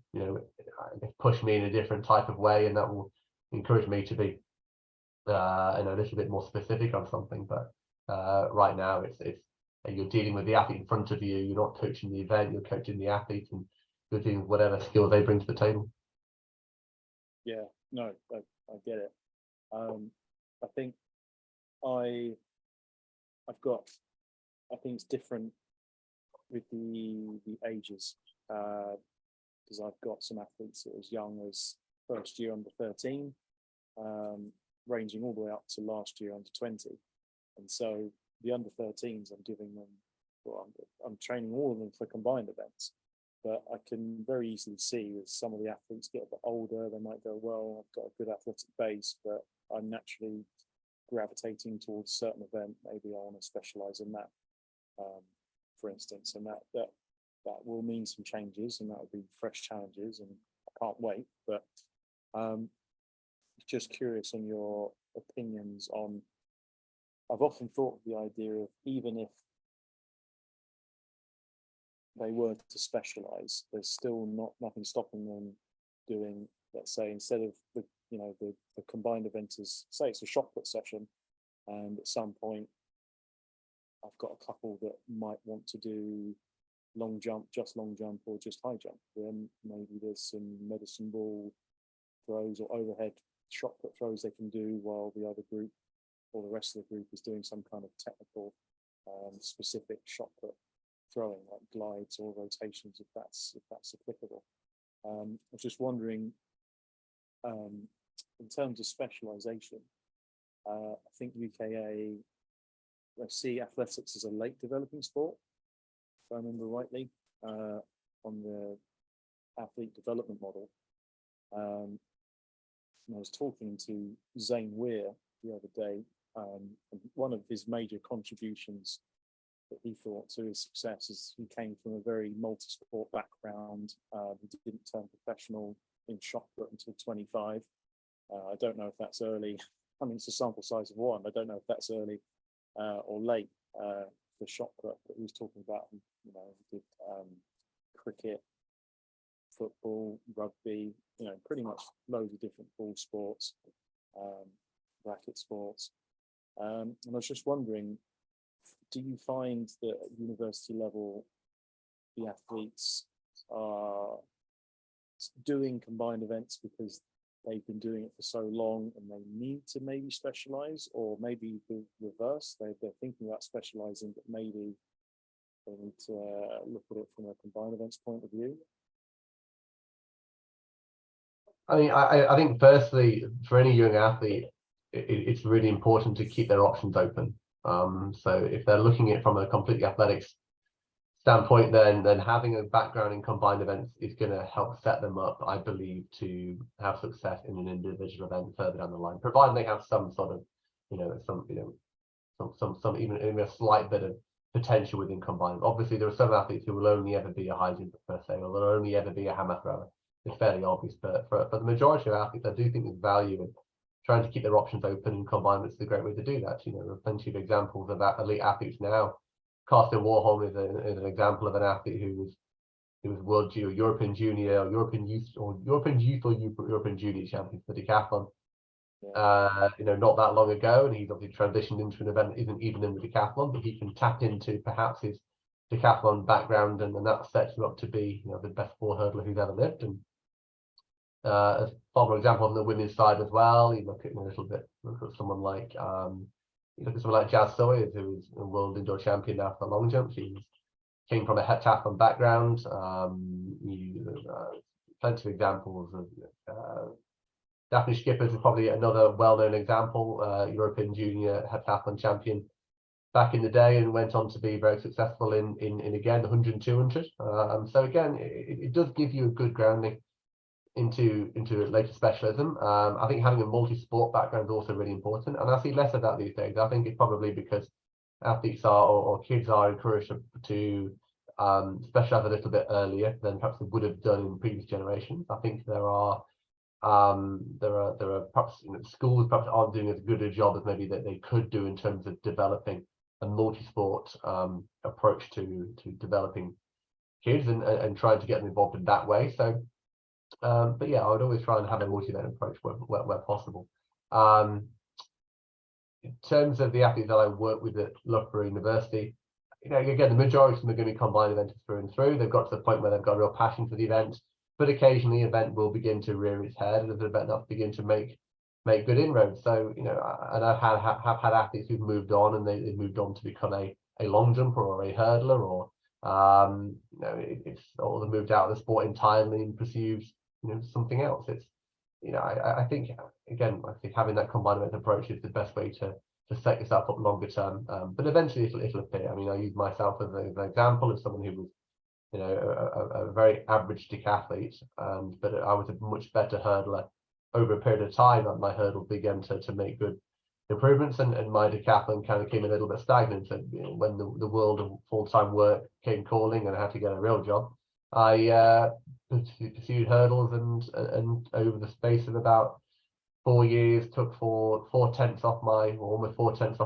push me in a different type of way, and that will encourage me to be a little bit more specific on something. But right now it's you're dealing with the athlete in front of you. You're not coaching the event, you're coaching the athlete, and you're dealing with whatever skills they bring to the table. Yeah, no, I get it. I think I think it's different with the ages, because I've got some athletes that are as young as first year under 13, ranging all the way up to last year under 20. And so the under 13s, I'm giving them, well, I'm training all of them for combined events. But I can very easily see as some of the athletes get a bit older, they might go, well, I've got a good athletic base, but I'm naturally gravitating towards a certain event. Maybe I want to specialize in that, for instance, and that will mean some changes, and that will be fresh challenges, and I can't wait. But just curious on your opinions on, I've often thought of the idea of, even if they were to specialize, there's still nothing stopping them doing, let's say, instead of the combined event is, say it's a shot put session, and at some point I've got a couple that might want to do long jump, just long jump, or just high jump. Then maybe there's some medicine ball throws or overhead shot put throws they can do, while the other group or the rest of the group is doing some kind of technical specific shot put throwing, like glides or rotations, if that's applicable. I was just wondering, in terms of specialization, I think UKA see athletics as a late developing sport, if I remember rightly, on the athlete development model. And I was talking to Zane Weir the other day, and one of his major contributions that he thought to his success is he came from a very multi-sport background. He didn't turn professional in shot put until 25. I don't know if that's early. I mean, it's a sample size of one. I don't know if that's early or late for shot put, but he was talking about, he did cricket, football, rugby, pretty much loads of different ball sports, racket sports. And I was just wondering, do you find that at university level, the athletes are doing combined events because they've been doing it for so long and they need to maybe specialize, or maybe the reverse, they're thinking about specializing, but maybe they need to look at it from a combined events point of view? I mean, I think firstly, for any young athlete, it's really important to keep their options open. So if they're looking at it from a completely athletics standpoint, then having a background in combined events is going to help set them up, I believe, to have success in an individual event further down the line, provided they have some sort of, some even a slight bit of potential within combined. Obviously, there are some athletes who will only ever be a high jumper per se, or they'll only ever be a hammer thrower. It's fairly obvious, but for the majority of athletes, I do think there's value in trying to keep their options open, and combined events is a great way to do that. There are plenty of examples of elite athletes now. Carsten Warholm is an example of an athlete who was world junior, European junior, or European youth, or European junior champion for decathlon. Not that long ago, and he's obviously transitioned into an event even in the decathlon, but he can tap into perhaps his decathlon background, and that sets him up to be the best ball hurdler who's ever lived. And as for example, on the women's side as well, you look at someone like Jazz Sawyers, who is a world indoor champion now for long jump. She came from a heptathlon background. Plenty of examples of Daphne Skippers is probably another well-known example, European junior heptathlon champion back in the day, and went on to be very successful in again 100 and 200. So again, it does give you a good grounding into later specialism. I think having a multi-sport background is also really important, and I see less of that these days. I think it's probably because athletes are or kids are encouraged to specialize a little bit earlier than perhaps they would have done in previous generations. I think there are perhaps schools perhaps aren't doing as good a job as maybe that they could do in terms of developing a multi-sport approach to developing kids and trying to get them involved in that way. So but yeah, I would always try and have a multi-event approach where possible. In terms of the athletes that I work with at Loughborough University, again, the majority of them are going to be combined eventers through and through. They've got to the point where they've got a real passion for the event, but occasionally the event will begin to rear its head, and the event will begin to make good inroads. So, and I've had athletes who've moved on, and they've moved on to become a long jumper or a hurdler, or or they moved out of the sport entirely and pursues something else. It's I think again, I think having that combined event approach is the best way to set yourself up longer term. But eventually it'll appear. I mean, I use myself as an example of someone who was a very average decathlete, but I was a much better hurdler over a period of time. And my hurdles began to make good improvements, and my decathlon kind of came a little bit stagnant. So when the world of full-time work came calling and I had to get a real job, I pursued hurdles, and over the space of about 4 years took almost 4/10 off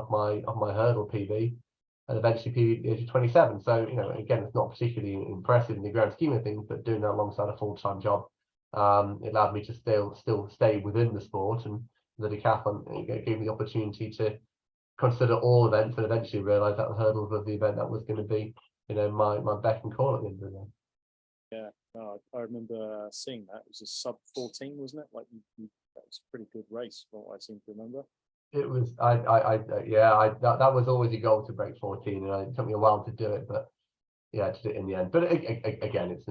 my hurdle PB, and eventually PB at the age of 27. So again, it's not particularly impressive in the grand scheme of things, but doing that alongside a full-time job, it allowed me to still stay within the sport, and the decathlon gave me the opportunity to consider all events, and eventually realize that the hurdles was the event that was going to be my beck and call at the end of the day. Yeah, no, I remember seeing that. It was a sub 14, wasn't it? Like that was a pretty good race, from what I seem to remember. It was, that was always a goal, to break 14, and it took me a while to do it, but yeah, I did it in the end. But again, it's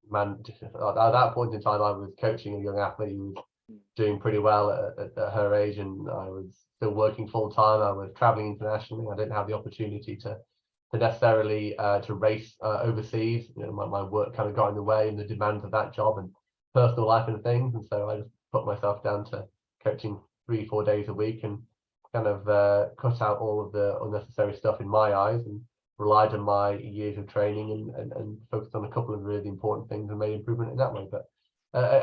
man, at that point in time, I was coaching a young athlete who was doing pretty well at her age, and I was still working full time. I was traveling internationally. I didn't have the opportunity to necessarily to race overseas. My work kind of got in the way, and the demands of that job and personal life and things, and so I just put myself down to coaching 3-4 days a week, and kind of cut out all of the unnecessary stuff in my eyes, and relied on my years of training, and focused on a couple of really important things and made improvement in that way. But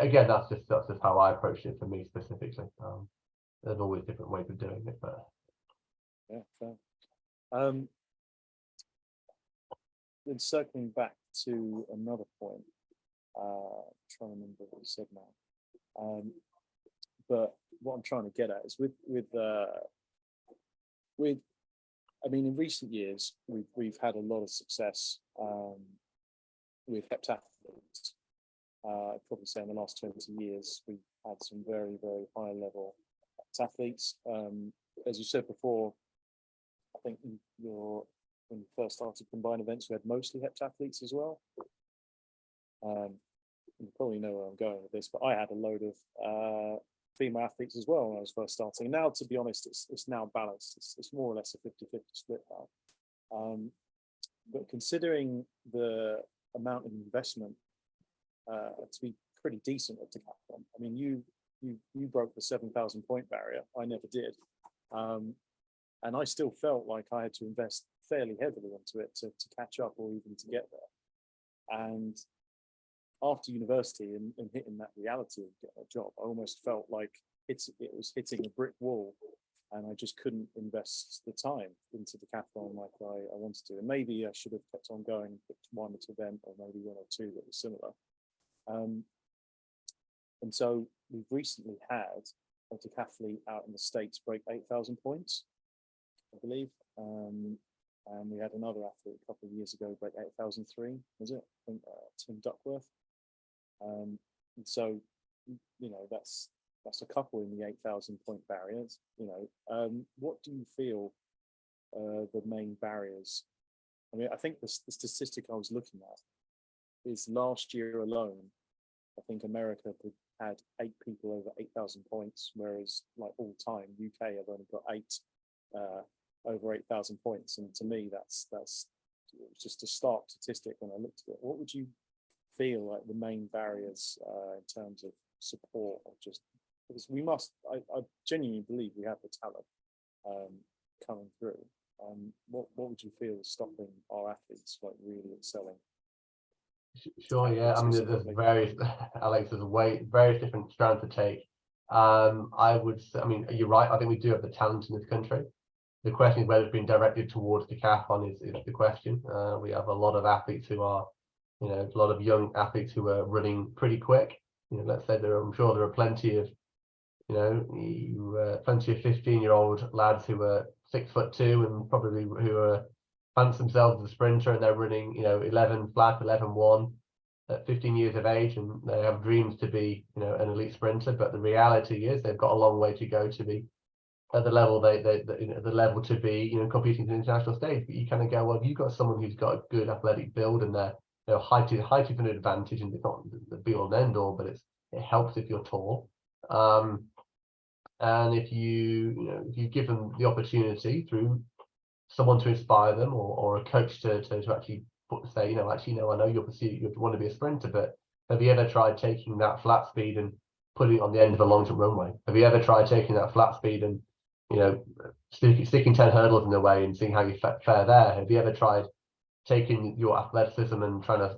again, that's just how I approached it for me specifically. There's always different ways of doing it, but yeah, fair. Then circling back to another point, trying to remember what you said now. But what I'm trying to get at is with I mean, in recent years we've had a lot of success with heptathletes. I'd probably say in the last 20 years we've had some very, very high level heptathletes. As you said before, I think when you first started combined events, we had mostly heptathletes as well. You probably know where I'm going with this, but I had a load of female athletes as well when I was first starting. Now, to be honest, it's now balanced. It's more or less a 50-50 split now. But considering the amount of investment to be pretty decent at decathlon, I mean, you broke the 7,000 point barrier. I never did, and I still felt like I had to invest fairly heavily into it to catch up or even to get there. And after university and hitting that reality of getting a job, I almost felt like it was hitting a brick wall, and I just couldn't invest the time into decathlon like I wanted to. And maybe I should have kept on going, picked one or two event, or maybe one or two that were similar. And so we've recently had a decathlete out in the States break 8,000 points, I believe. And we had another athlete a couple of years ago break 8,003, was it? I think Tim Duckworth. And so, that's a couple in the 8,000 point barriers. What do you feel the main barriers? I mean, I think the statistic I was looking at is last year alone, I think America had 8 people over 8,000 points, whereas like all time UK have only got 8 over 8,000 points. And to me, that's just a stark statistic when I looked at it. What would you feel like the main barriers in terms of support, or just because we must, I genuinely believe we have the talent coming through. What would you feel is stopping our athletes like really excelling? Sure, yeah. I mean, there's various, Alex, there's various different strands to take. I mean, you're right. I think we do have the talent in this country. The question is whether it's been directed towards decathlon is the question. We have a lot of athletes who are, a lot of young athletes who are running pretty quick. Let's say I'm sure there are plenty of, plenty of 15-year-old lads who are 6'2" and probably who are fancy themselves as a sprinter, and they're running, 11 flat, 11.1 at 15 years of age, and they have dreams to be, an elite sprinter. But the reality is they've got a long way to go to be at the level the level to be, competing to the international stage. But you kind of go, well, if you've got someone who's got a good athletic build and they're, height is an advantage, and it's not the be all and end all, but it helps if you're tall. And if you give them the opportunity through someone to inspire them, or a coach to actually say, I know you want to be a sprinter, but have you ever tried taking that flat speed and putting it on the end of a long jump runway? Have you ever tried taking that flat speed and sticking 10 hurdles in the way and seeing how you fare there? Have you ever tried taking your athleticism and trying to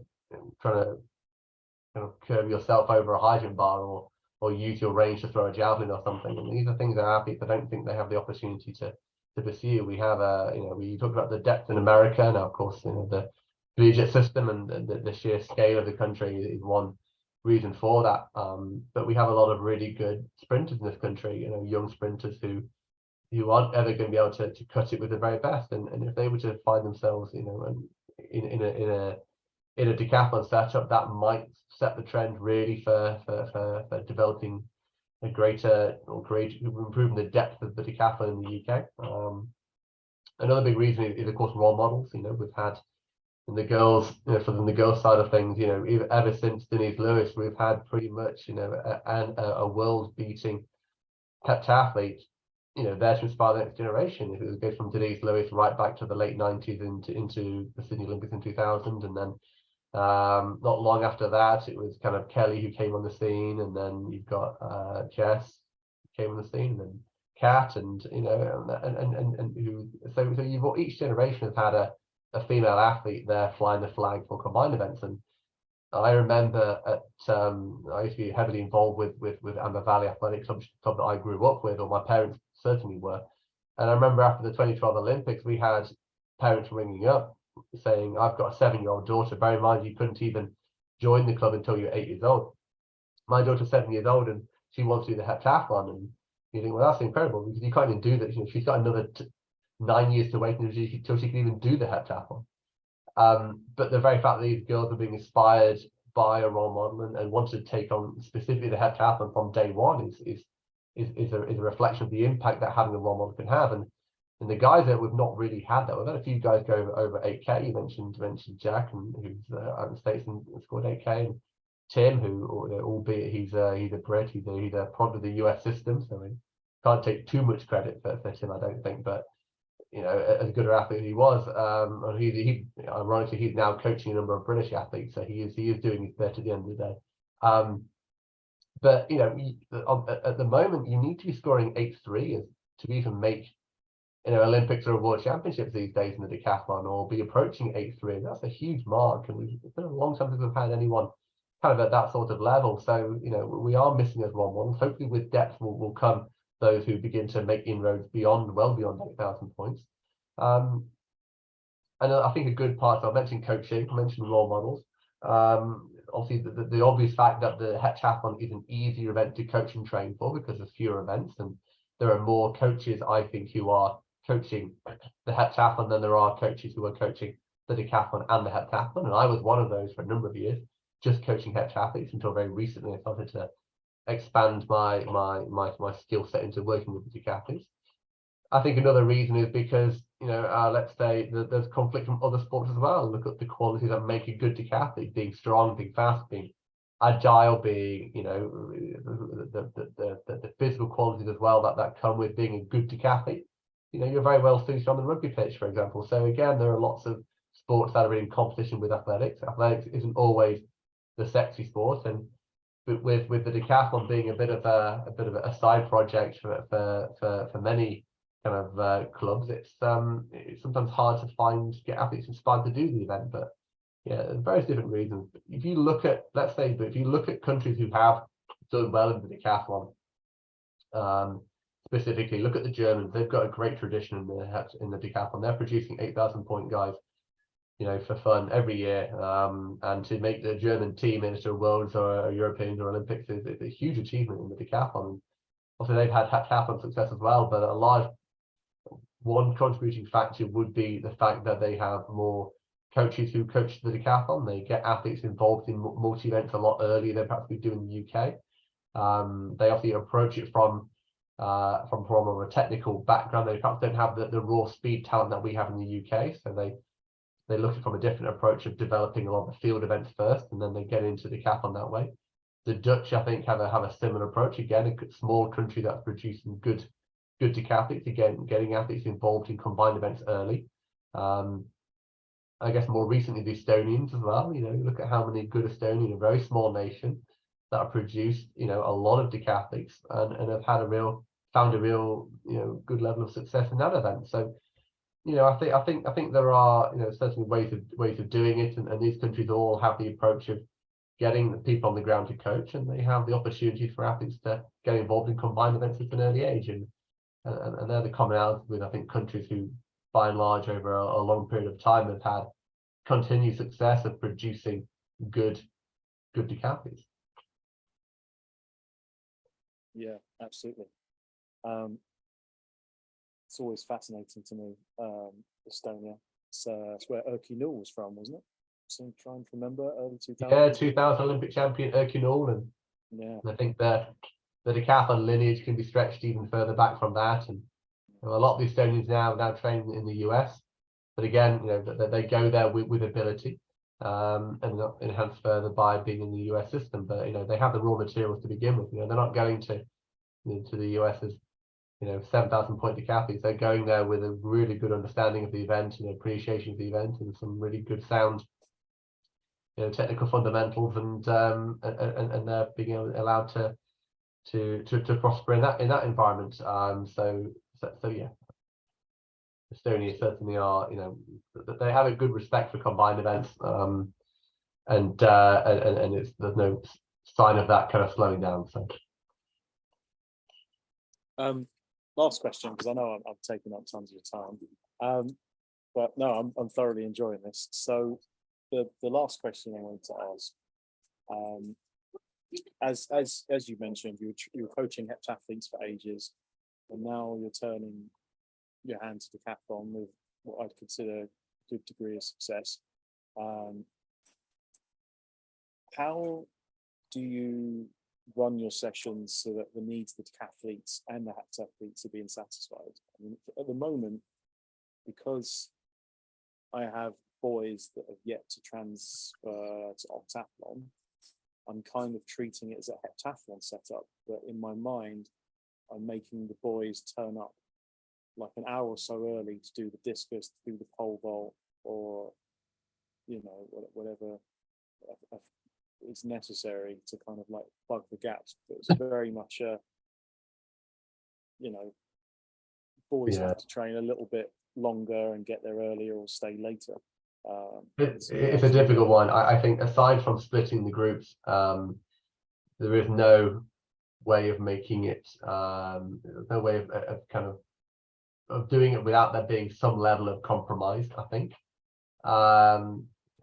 curve yourself over a high jump bar, or use your range to throw a javelin or something? And these are things that athletes, I don't think they have the opportunity to pursue. We have we talked about the depth in America. Now, of course, the collegiate system and the sheer scale of the country is one reason for that. But we have a lot of really good sprinters in this country, young sprinters who aren't ever going to be able to cut it with the very best. And if they were to find themselves, in a decathlon setup, that might set the trend really for developing a greater improving the depth of the decathlon in the UK. Another big reason is of course role models. We've had in the girls, from the girls side of things, ever since Denise Lewis, we've had pretty much a world beating heptathlete, there to inspire the next generation. It goes from Denise Lewis right back to the late 90s into the Sydney Olympics in 2000, and then not long after that, it was kind of Kelly who came on the scene, and then you've got Jess came on the scene, and then Kat, and who. So each generation has had a female athlete there flying the flag for combined events. And I remember I used to be heavily involved with Amber Valley Athletic Club that I grew up with, or my parents certainly were. And I remember after the 2012 Olympics, we had parents ringing up saying, I've got a 7-year-old daughter. Bear in mind, you couldn't even join the club until you're 8 years old. My daughter's 7 years old and she wants to do the heptathlon. And you think, well, that's incredible, because you can't even do that. She's got another 9 years to wait until she can even do the heptathlon. But the very fact that these girls are being inspired by a role model and want to take on specifically the heptathlon from day one is a reflection of the impact that having a role model can have. And the guys that we've not really had that. We've had a few guys go over 8K. You mentioned Jack, and who's out in the States and scored 8K, and Tim, who, albeit he's a Brit, he's a product of the US system, so we can't take too much credit for Tim, I don't think. But as good an athlete as he was, he ironically he's now coaching a number of British athletes, so he is doing his bit at the end of the day. But at the moment, you need to be scoring 8.3 to even make Olympics or World Championships these days in the decathlon, or be approaching 8.3. That's a huge mark, and it's been a long time since we've had anyone kind of at that sort of level. So we are missing those role models. Hopefully, with depth will come those who begin to make inroads well beyond 8,000 points. And I think a good part, I mentioned coaching, I mentioned role models. Obviously, the obvious fact that the heptathlon is an easier event to coach and train for because there's fewer events, and there are more coaches, I think, who are coaching the heptathlon than there are coaches who are coaching the decathlon and the heptathlon. And I was one of those for a number of years, just coaching heptathletes, until very recently I started to expand my skill set into working with the decathletes. I think another reason is because let's say there's conflict from other sports as well. Look at the qualities that make a good decathlete: being strong, being fast, being agile being, you know, the physical qualities as well that come with being a good decathlete. You know, you're very well suited on the rugby pitch, for example. So again, there are lots of sports that are in competition with athletics. Athletics isn't always the sexy sport, and with the decathlon being a bit of a side project for many kind of clubs, it's sometimes hard to get athletes inspired to do the event. But yeah, various different reasons. If you look at, let's say, but if you look at countries who have done well in the decathlon, specifically look at the Germans. They've got a great tradition in the decathlon. They're producing 8,000 point guys, you know, for fun every year. And to make the German team into a Worlds or a Europeans or Olympics is a huge achievement in the decathlon. Also, they've had decathlon success as well, but a large one contributing factor would be the fact that they have more coaches who coach the decathlon. They get athletes involved in multi-events a lot earlier than perhaps we do in the UK. They obviously approach it from a technical background. They perhaps don't have the raw speed talent that we have in the UK, so they look at it from a different approach of developing a lot of the field events first, and then they get into the decathlon that way. The Dutch, I think, have a similar approach. Again, a small country that's producing good decathletes. Again, getting athletes involved in combined events early. I guess more recently the Estonians as well. You know, look at how many good Estonians, a very small nation, that have produced, you know, a lot of decathletes and have had found a real, you know, good level of success in that event. So, you know, I think there are, you know, certainly ways of doing it, and these countries all have the approach of getting the people on the ground to coach, and they have the opportunity for athletes to get involved in combined events at an early age, and they're the commonalities with, I think, countries who, by and large, over a long period of time, have had continued success of producing good decathletes. Yeah, absolutely. It's always fascinating to me, Estonia. It's where Erkki Null was from, wasn't it? So I'm trying to remember, early 2000s. Yeah, 2000 Olympic champion Erkki Null, and yeah, I think the decathlon lineage can be stretched even further back from that. And you know, a lot of the Estonians now train in the US, but again, you know, they go there with ability, and not enhanced further by being in the US system. But you know, they have the raw materials to begin with. You know, they're not going to the US as, you know, 7,000 point decathletes. They're going there with a really good understanding of the event and appreciation of the event, and some really good sound, you know, technical fundamentals, and they're being allowed to prosper in that environment. So yeah, Estonia certainly are, you know, they have a good respect for combined events, and there's no sign of that kind of slowing down. So. Last question, because I know I'm taking up tons of your time, but no, I'm thoroughly enjoying this. So the last question I wanted to ask, as you mentioned, you were coaching heptathletes for ages, and now you're turning your hand to decathlon with what I'd consider a good degree of success. How do you run your sessions so that the needs of the decathletes and the heptathletes are being satisfied? I mean, at the moment, because I have boys that have yet to transfer to octathlon, I'm kind of treating it as a heptathlon setup, but in my mind, I'm making the boys turn up like an hour or so early to do the discus, to do the pole vault, or, you know, whatever is necessary to kind of like plug the gaps. But it's very much you know, boys have to train a little bit longer and get there earlier or stay later. It's a difficult one. I think aside from splitting the groups, there is no way of making it, no way of kind of doing it without there being some level of compromise, I think.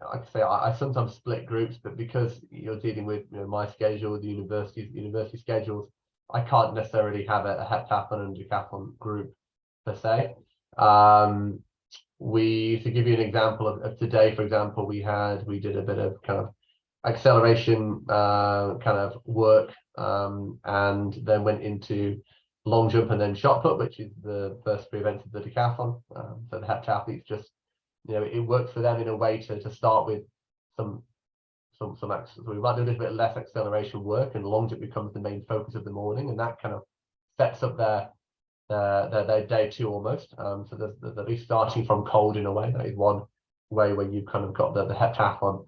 Like I say, I sometimes split groups, but because you're dealing with, you know, my schedule, the university schedules, I can't necessarily have a heptathlon and decathlon group per se. To give you an example of today, for example, we did a bit of kind of acceleration kind of work, and then went into long jump and then shot put, which is the first 3 events of the decathlon. So the heptathletes just, you know, it works for them in a way to start with some So we might do a little bit less acceleration work, and long jump becomes the main focus of the morning, and that kind of sets up their day two almost. So there's at least starting from cold in a way. That is one way where you've kind of got the heptathlon,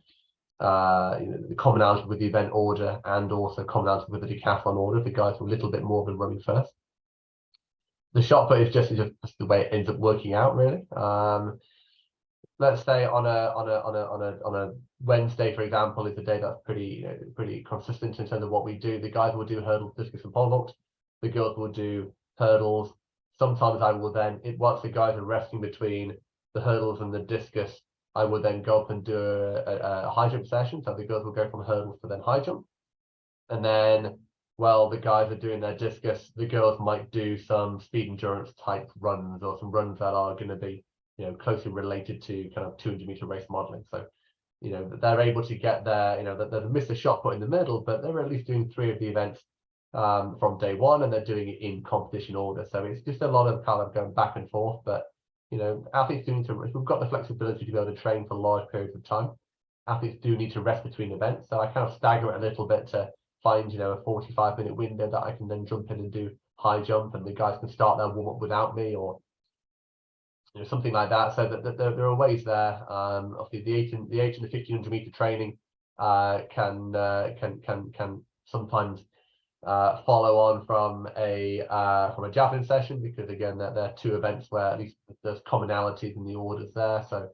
the commonality with the event order, and also commonality with the decathlon order. The guys were a little bit more than running first. The shot put is just the way it ends up working out, really. Let's say on a Wednesday, for example, is a day that's pretty consistent in terms of what we do. The guys will do hurdles, discus, and pole vault. The girls will do hurdles. Sometimes I will then, once the guys are resting between the hurdles and the discus, I will then go up and do a high jump session. So the girls will go from hurdles to then high jump. And then while the guys are doing their discus, the girls might do some speed endurance type runs, or some runs that are going to be, closely related to kind of 200-meter race modeling. So, they're able to get there, they miss a shot put in the middle, but they're at least doing 3 of the events from day one, and they're doing it in competition order. So it's just a lot of kind of going back and forth. But athletes do need to, if we've got the flexibility to be able to train for large periods of time, athletes do need to rest between events. So I kind of stagger it a little bit to find, a 45-minute window that I can then jump in and do high jump, and the guys can start their warm up without me, or something like that. So that there are ways there. Obviously, the 8 and the 1500-meter training can sometimes follow on from a javelin session, because again, they're 2 events where at least there's commonalities in the orders there. So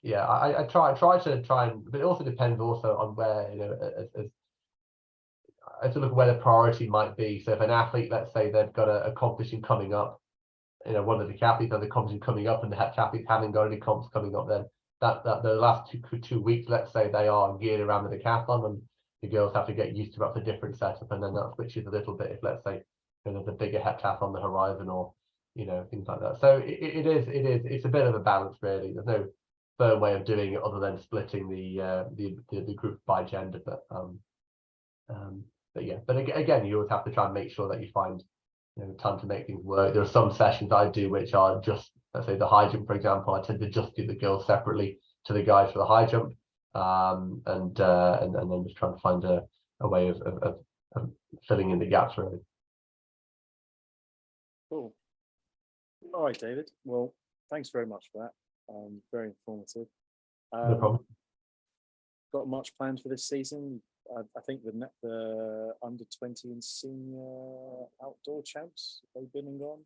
yeah, I try and, but it also depends also on where, I have to look at where the priority might be. So if an athlete, let's say they've got a competition coming up, one of the athletes has a competition coming up, and the heptathletes haven't got any comps coming up, then that the last two weeks, let's say, they are geared around the decathlon, and the girls have to get used to that's a different setup, and then that switches a little bit if, let's say, there's a bigger heptathlon on the horizon, or things like that. So it's a bit of a balance, really. There's no firm way of doing it other than splitting the group by gender. But yeah, but again, you always have to try and make sure that you find time to make things work. There are some sessions I do which are just, let's say, the high jump, for example. I tend to just do the girls separately to the guys for the high jump, and then just trying to find a way of filling in the gaps, really. Cool. All right, David. Well, thanks very much for that. Very informative. No problem. Got much planned for this season? I think the under 20 and senior outdoor champs, they've been and gone.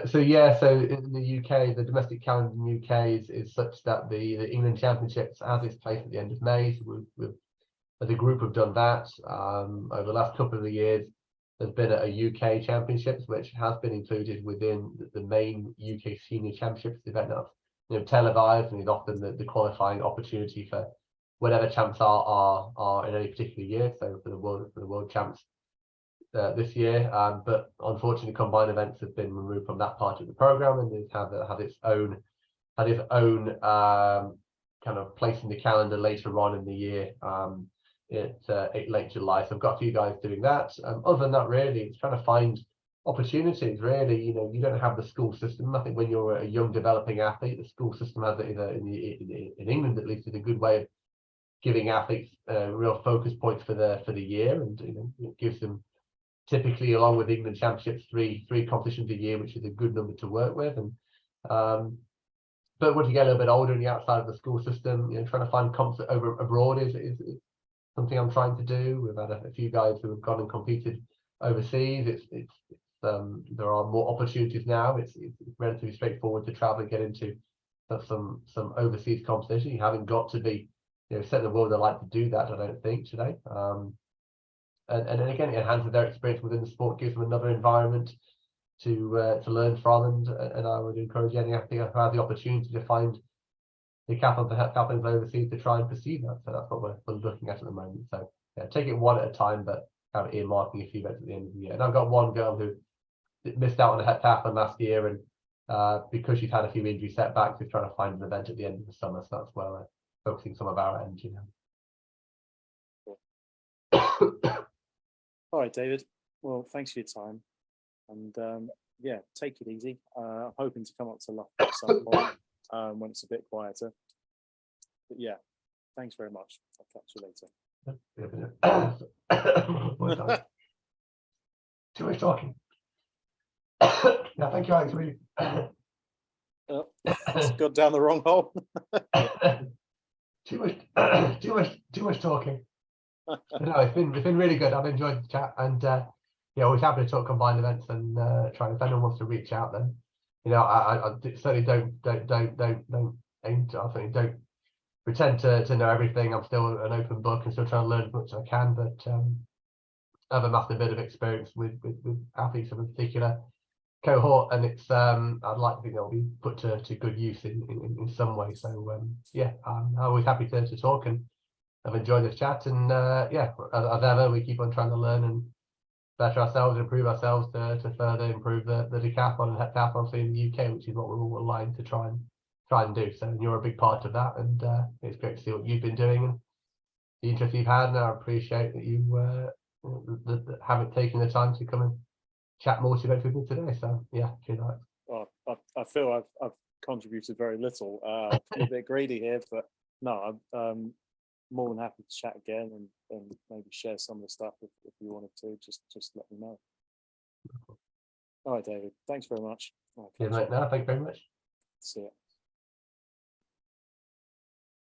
So yeah, so in the UK, the domestic calendar in the UK is such that the England Championships has its place at the end of May. So we've as a group have done that. Over the last couple of years, there's been a UK Championships, which has been included within the main UK Senior Championships event that's televised, and is often the qualifying opportunity for whatever champs are in any particular year. So for the world champs this year, but unfortunately, combined events have been removed from that part of the program, and it had its own kind of place in the calendar later on in the year. Late July. So I've got a few guys doing that. Other than that, really, it's trying to find opportunities. Really, you don't have the school system. I think when you're a young developing athlete, the school system has it in England at least is a good way of giving athletes real focus points for the year, and it gives them typically, along with England Championships, three competitions a year, which is a good number to work with. And but once you get a little bit older and you're outside of the school system, trying to find comps over abroad is something I'm trying to do. We've had a few guys who have gone and competed overseas. There are more opportunities now. It's relatively straightforward to travel and get into some overseas competition. You haven't got to be set in the world. They like to do that, I don't think, today. And again, it enhances their experience within the sport, gives them another environment to learn from, and I would encourage any athlete who has the opportunity to find the heptathlons overseas to try and pursue that. So that's what we're looking at the moment. So yeah, take it one at a time, but kind of earmarking a few events at the end of the year. And I've got one girl who missed out on the heptathlon last year, and because she's had a few injury setbacks, we're trying to find an event at the end of the summer. So that's where we're focusing some of our energy now. All right, David. Well, thanks for your time, and yeah, take it easy. I'm hoping to come up to Loughborough at some point when it's a bit quieter. But yeah, thanks very much. I'll catch you later. Too much talking. Yeah, thank you, Alex. Really. It's got down the wrong hole. too much talking. But no, it's been really good. I've enjoyed the chat, and yeah, always happy to talk combined events and try. If anyone wants to reach out, then I certainly don't aim to. I certainly don't pretend to know everything. I'm still an open book and still trying to learn as much as I can. But I have a massive bit of experience with athletes of a particular cohort, and it's I'd like to think they'll be put to good use in some way. So yeah, I'm always happy to talk, and I've enjoyed this chat. And yeah, as ever, we keep on trying to learn and better ourselves, improve ourselves to further improve the decathlon and heptathlon in the UK, which is what we're all aligned to try and do. So you're a big part of that, and it's great to see what you've been doing and the interest you've had. And I appreciate that you haven't taken the time to come and chat more to with me today. So yeah, cheers. Well, I feel I've contributed very little. I'm a bit greedy here, but no, I'm more than happy to chat again and maybe share some of the stuff if you wanted to. Just let me know. All right, David. Thanks very much. Yeah, mate, no, thank you very much. See you.